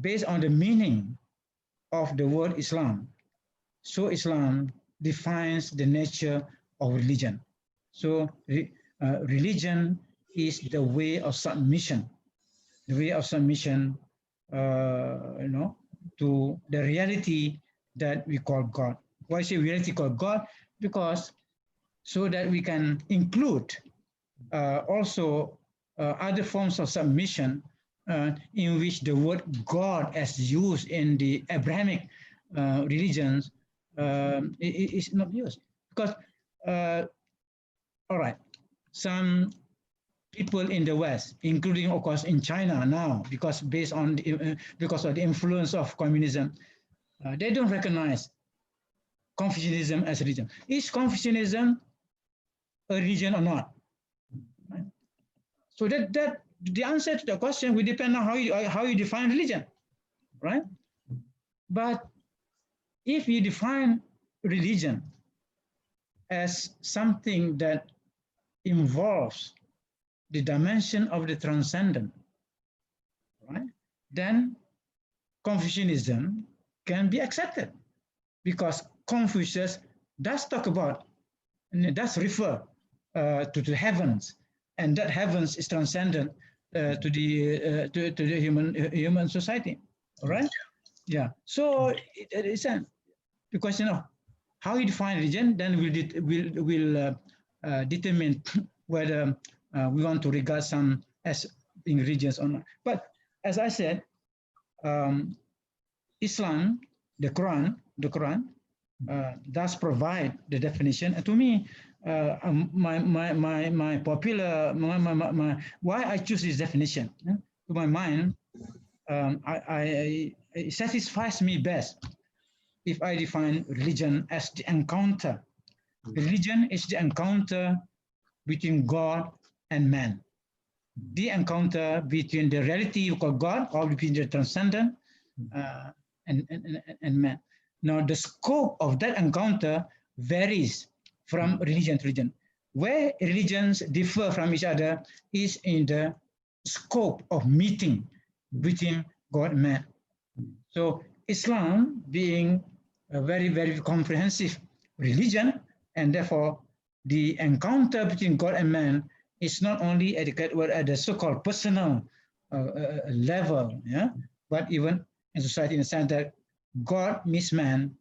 Speaker 2: based on the meaning of the word Islam. So Islam defines the nature of religion. So religion is the way of submission, the way of submission, to the reality that we call God. Why say reality called God? Because so that we can include also other forms of submission in which the word God as used in the Abrahamic religions is not used. Because, all right, some people in the West, including of course in China now, because based on because of the influence of communism, they don't recognize Confucianism as a religion. Is Confucianism a religion or not? Right? So that the answer to the question will depend on how you define religion, right? But if you define religion as something that involves the dimension of the transcendent, right? Then Confucianism can be accepted because Confucius does talk about and does refer to the heavens, and that heavens is transcendent to the human society. All right? Yeah. So it is the question of how you define religion, then will determine whether we want to regard some as being religions or not. But as I said, Islam, the Quran does provide the definition. And to me, my popular why I choose this definition, to my mind, it satisfies me best if I define religion as the encounter. Religion is the encounter between God and man. The encounter between the reality of God, or between the transcendent and man. Now, the scope of that encounter varies from religion to religion. Where religions differ from each other is in the scope of meeting between God and man. So Islam being a very, very comprehensive religion, and therefore the encounter between God and man is not only at the so-called personal level, yeah, but even in society, in the sense that God meets man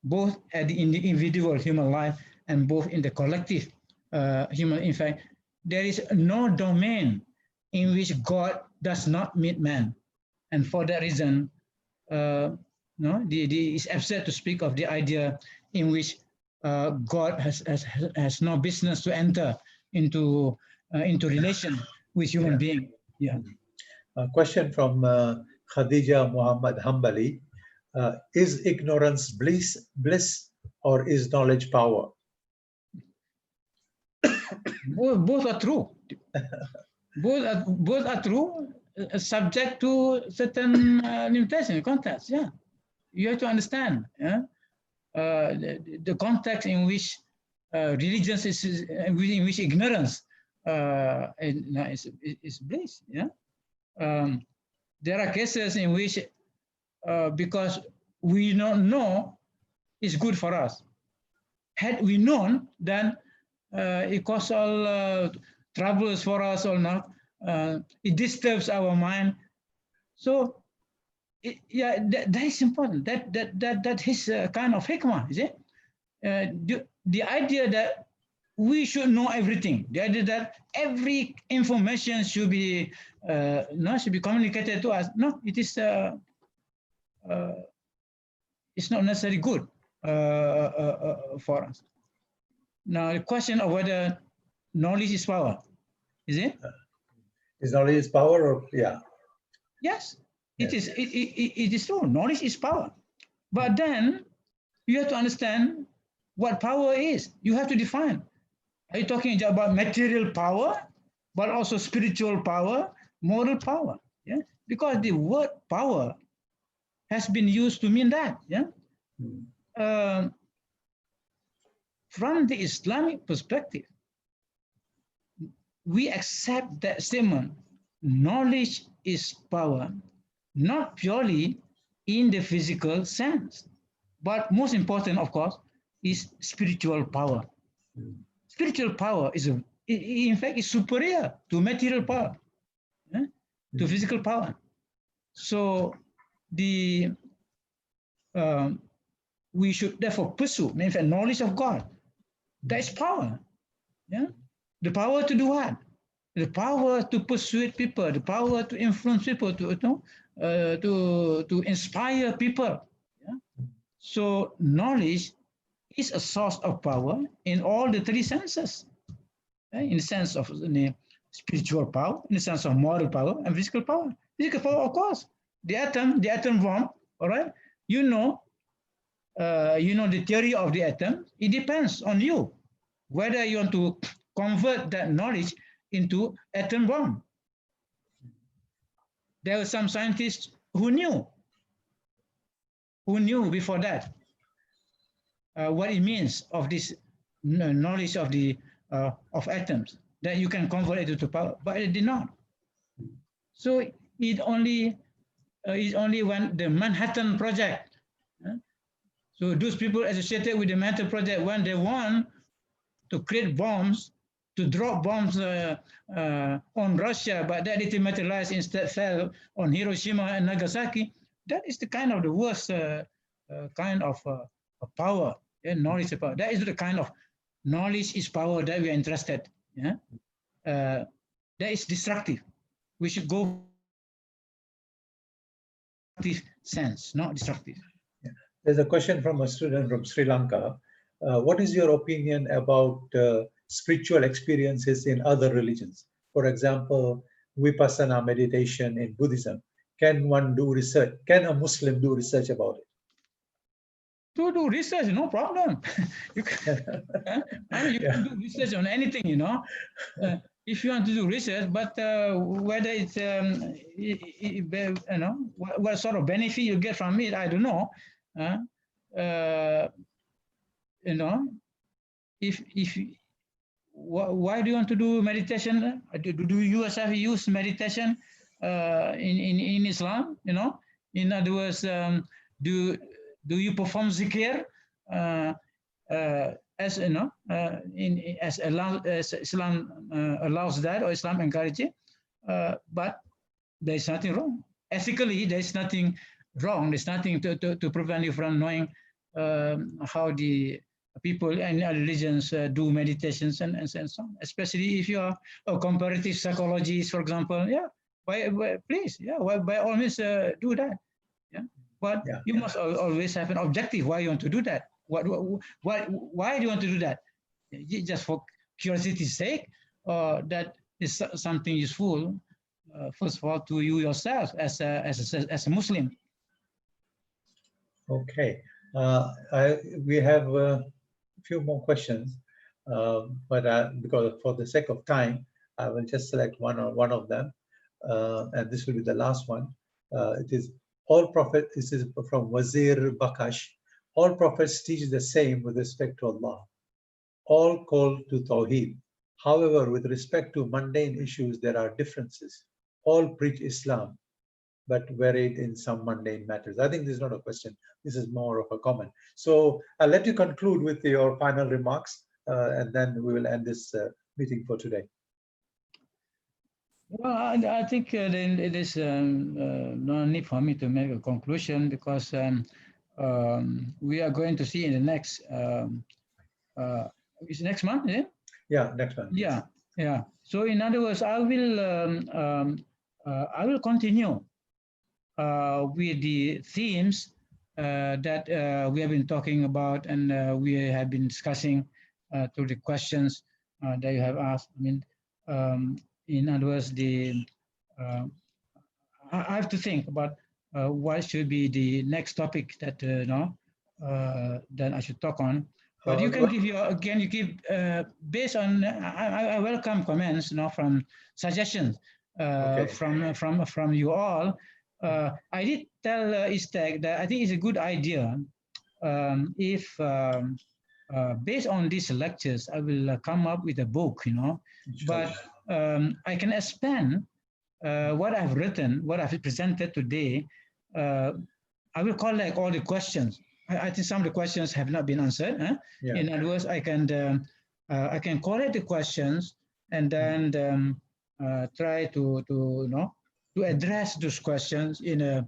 Speaker 2: both in the individual human life and both in the collective human. In fact, there is no domain in which God does not meet man, and for that reason, it's absurd to speak of the idea in which God has no business to enter into relation with human being. Yeah.
Speaker 1: A question from Khadija Muhammad Hambali. Is ignorance bliss or is knowledge power?
Speaker 2: Both are true. both are true, subject to certain limitation, context. Yeah, you have to understand. Yeah, the context in which religion is, in which ignorance is bliss. Yeah, there are cases in which because we don't know, it's good for us. Had we known, then it causes all troubles for us or not. It disturbs our mind. So, that is important. That is a kind of hikmah, is it? The idea that we should know everything, the idea that every information should be communicated to us. No, it is. It's not necessarily good for us. Now, the question of whether knowledge is power, is it?
Speaker 1: Is knowledge power, or yeah?
Speaker 2: Yes, it is. It is true. Knowledge is power, but then you have to understand what power is. You have to define. Are you talking about material power, but also spiritual power, moral power? Yeah, because the word power has been used to mean that. Yeah. from the Islamic perspective, we accept that statement. Knowledge is power, not purely in the physical sense, but most important, of course, is spiritual power. Spiritual power is, in fact, is superior to material power, to physical power. So we should therefore pursue, in fact, knowledge of God. That is power. Yeah? The power to do what? The power to persuade people, the power to influence people, to inspire people. Yeah? So knowledge is a source of power in all the three senses. In the sense of spiritual power, in the sense of moral power, and physical power. Physical power, of course, the atom bomb. All right, you know the theory of the atom. It depends on you whether you want to convert that knowledge into atom bomb. There were some scientists who knew before that what it means of this knowledge of the of atoms, that you can convert it into power, but it did not. So it only when the Manhattan Project. So those people associated with the Manhattan Project, when they want to create bombs, to drop bombs on Russia, but that didn't materialize, instead fell on Hiroshima and Nagasaki, that is the kind of the worst kind of power, knowledge of power. That is the kind of knowledge is power that we are interested. Yeah? That is destructive. We should go sense, not destructive.
Speaker 1: Yeah. There's a question from a student from Sri Lanka. What is your opinion about spiritual experiences in other religions? For example, Vipassana meditation in Buddhism. Can one do research? Can a Muslim do research about it?
Speaker 2: To do research, no problem. You can, you can do research on anything, if you want to do research, but whether it's, what sort of benefit you get from it, I don't know. Why do you want to do meditation? Do you yourself use meditation in Islam? In other words, do you perform zikir as Islam allows that, or Islam encourages it? But there is nothing wrong. Ethically, there is nothing wrong. There's nothing to prevent you from knowing how the people and religions do meditations and so on. Especially if you are a comparative psychologist, for example. Yeah, please, by all means do that. Yeah, but you must always have an objective why you want to do that. Why do you want to do that? Just for curiosity's sake, or that is something useful? First of all, to you yourself as a Muslim.
Speaker 1: Okay, we have a few more questions, but because for the sake of time, I will just select one of them, and this will be the last one. It is all prophets. This is from Wazir Bakash. All prophets teach the same with respect to Allah. All call to Tawheed. However, with respect to mundane issues, there are differences. All preach Islam, but varied in some mundane matters. I think this is not a question. This is more of a comment. So I'll let you conclude with your final remarks, and then we will end this meeting for today.
Speaker 2: Well, I think then it is no need for me to make a conclusion, because we are going to see in the next, is next month, is it?
Speaker 1: Yeah, next month.
Speaker 2: Yeah. So in other words, I will continue with the themes that we have been talking about, and we have been discussing through the questions that you have asked. I mean, in other words, I have to think about what should be the next topic that that I should talk on. But you can give based on I welcome comments, from suggestions from you all. I did tell ISTAC that I think it's a good idea if based on these lectures, I will come up with a book, but I can expand what I've written, what I've presented today. I will collect all the questions. I think some of the questions have not been answered.
Speaker 1: Yeah.
Speaker 2: In other words, I can collect the questions and then try to address those questions in a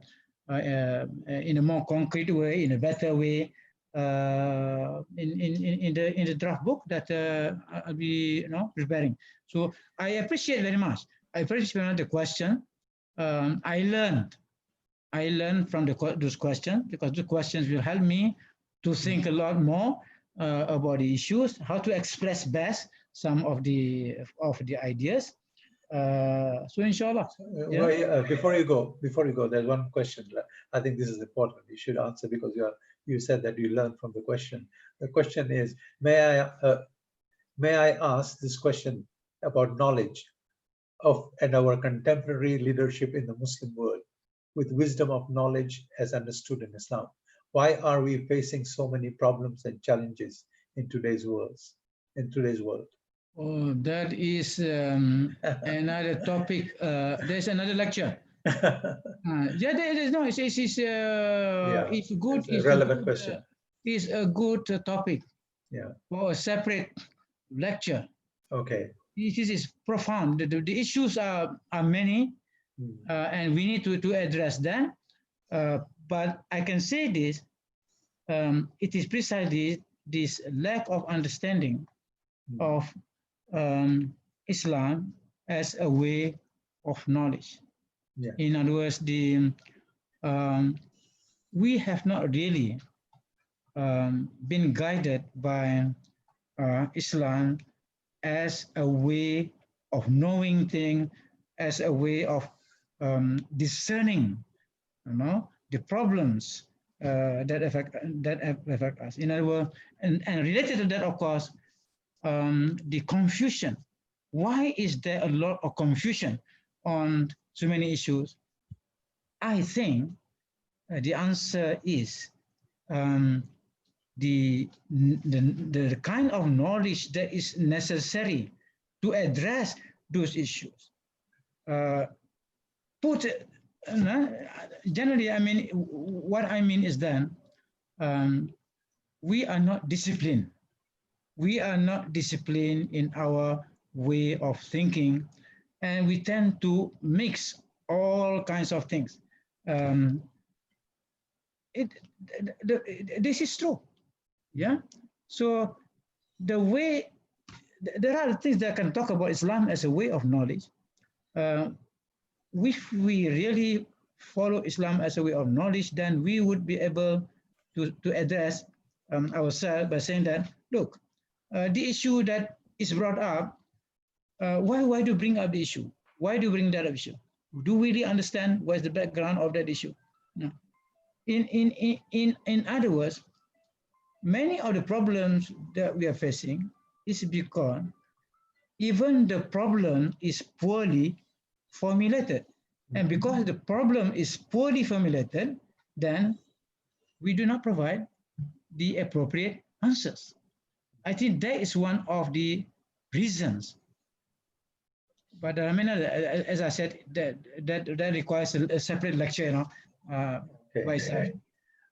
Speaker 2: more concrete way, in a better way, in the draft book that I'll be preparing. So I appreciate very much. I appreciate the question. I learned from those questions, because the questions will help me to think a lot more about the issues, how to express best some of the ideas. So inshallah.
Speaker 1: Before you go, there's one question. I think this is important. You should answer, because you said that you learned from the question. The question is, may I ask this question about knowledge and our contemporary leadership in the Muslim world, with wisdom of knowledge as understood in Islam? Why are we facing so many problems and challenges in today's world?
Speaker 2: Oh, that is another topic. There's another lecture. Yeah, there is no. It's good.
Speaker 1: It's a relevant question.
Speaker 2: It's a good topic.
Speaker 1: Yeah.
Speaker 2: For a separate lecture.
Speaker 1: Okay.
Speaker 2: This is profound. The issues are many, and we need to address them. But I can say this: it is precisely this lack of understanding of Islam as a way of knowledge. Yeah. In other words, we have not really been guided by Islam as a way of knowing things, as a way of discerning, the problems that affect us. In other words, and related to that, of course, the confusion. Why is there a lot of confusion on so many issues? I think the answer is the kind of knowledge that is necessary to address those issues. Generally, I mean, what I mean is then we are not disciplined. We are not disciplined in our way of thinking, and we tend to mix all kinds of things. This is true, yeah? So the way, there are things that can talk about Islam as a way of knowledge. If we really follow Islam as a way of knowledge, then we would be able to address ourselves by saying that, look, the issue that is brought up, why do you bring up the issue? Why do you bring that up issue? Do we really understand what is the background of that issue? No. In other words, many of the problems that we are facing is because even the problem is poorly formulated. And because the problem is poorly formulated, then we do not provide the appropriate answers. I think that is one of the reasons. But I mean, as I said, that requires a separate lecture, by itself.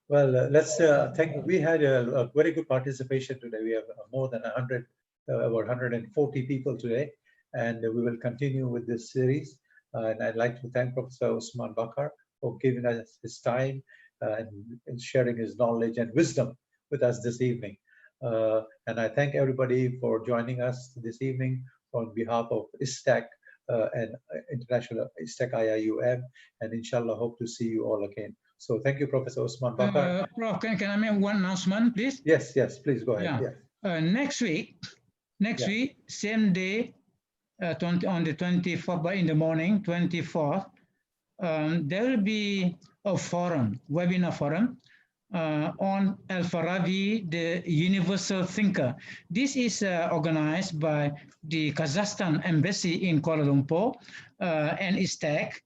Speaker 1: Well, let's thank. We had a very good participation today. We have more than 100, about 140 people today, and we will continue with this series. And I'd like to thank Professor Usman Bakar for giving us his time and sharing his knowledge and wisdom with us this evening. And I thank everybody for joining us this evening on behalf of ISTAC and International ISTAC IIUM, and inshallah hope to see you all again. So thank you, Professor Usman Bakar.
Speaker 2: Prof, can I make one announcement, please?
Speaker 1: Yes, please go ahead.
Speaker 2: Yeah. Next week, same day, on the 24th, but in the morning, 24th, there will be a forum, webinar forum, on Al-Farabi, the universal thinker. This is organized by the Kazakhstan Embassy in Kuala Lumpur and ISTAC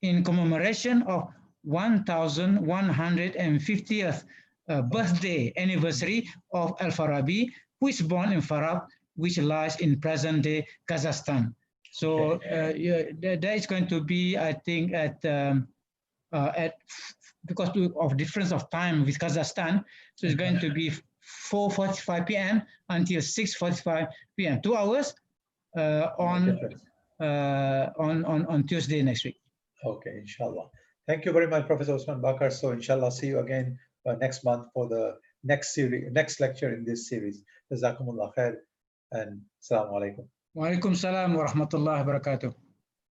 Speaker 2: in commemoration of 1150th birthday anniversary of Al-Farabi, who is born in Farab, which lies in present-day Kazakhstan. So there is going to be, I think, because of difference of time with Kazakhstan, so it's going to be 4:45 p.m. until 6:45 p.m. 2 hours on Tuesday next week.
Speaker 1: Okay, inshallah. Thank you very much, Professor Osman Bakar. So inshallah, see you again next month for the next series, next lecture in this series. Jazakumullah khair and assalamu alaikum.
Speaker 2: Wa alaikum salam wa rahmatullahi wa barakatuh.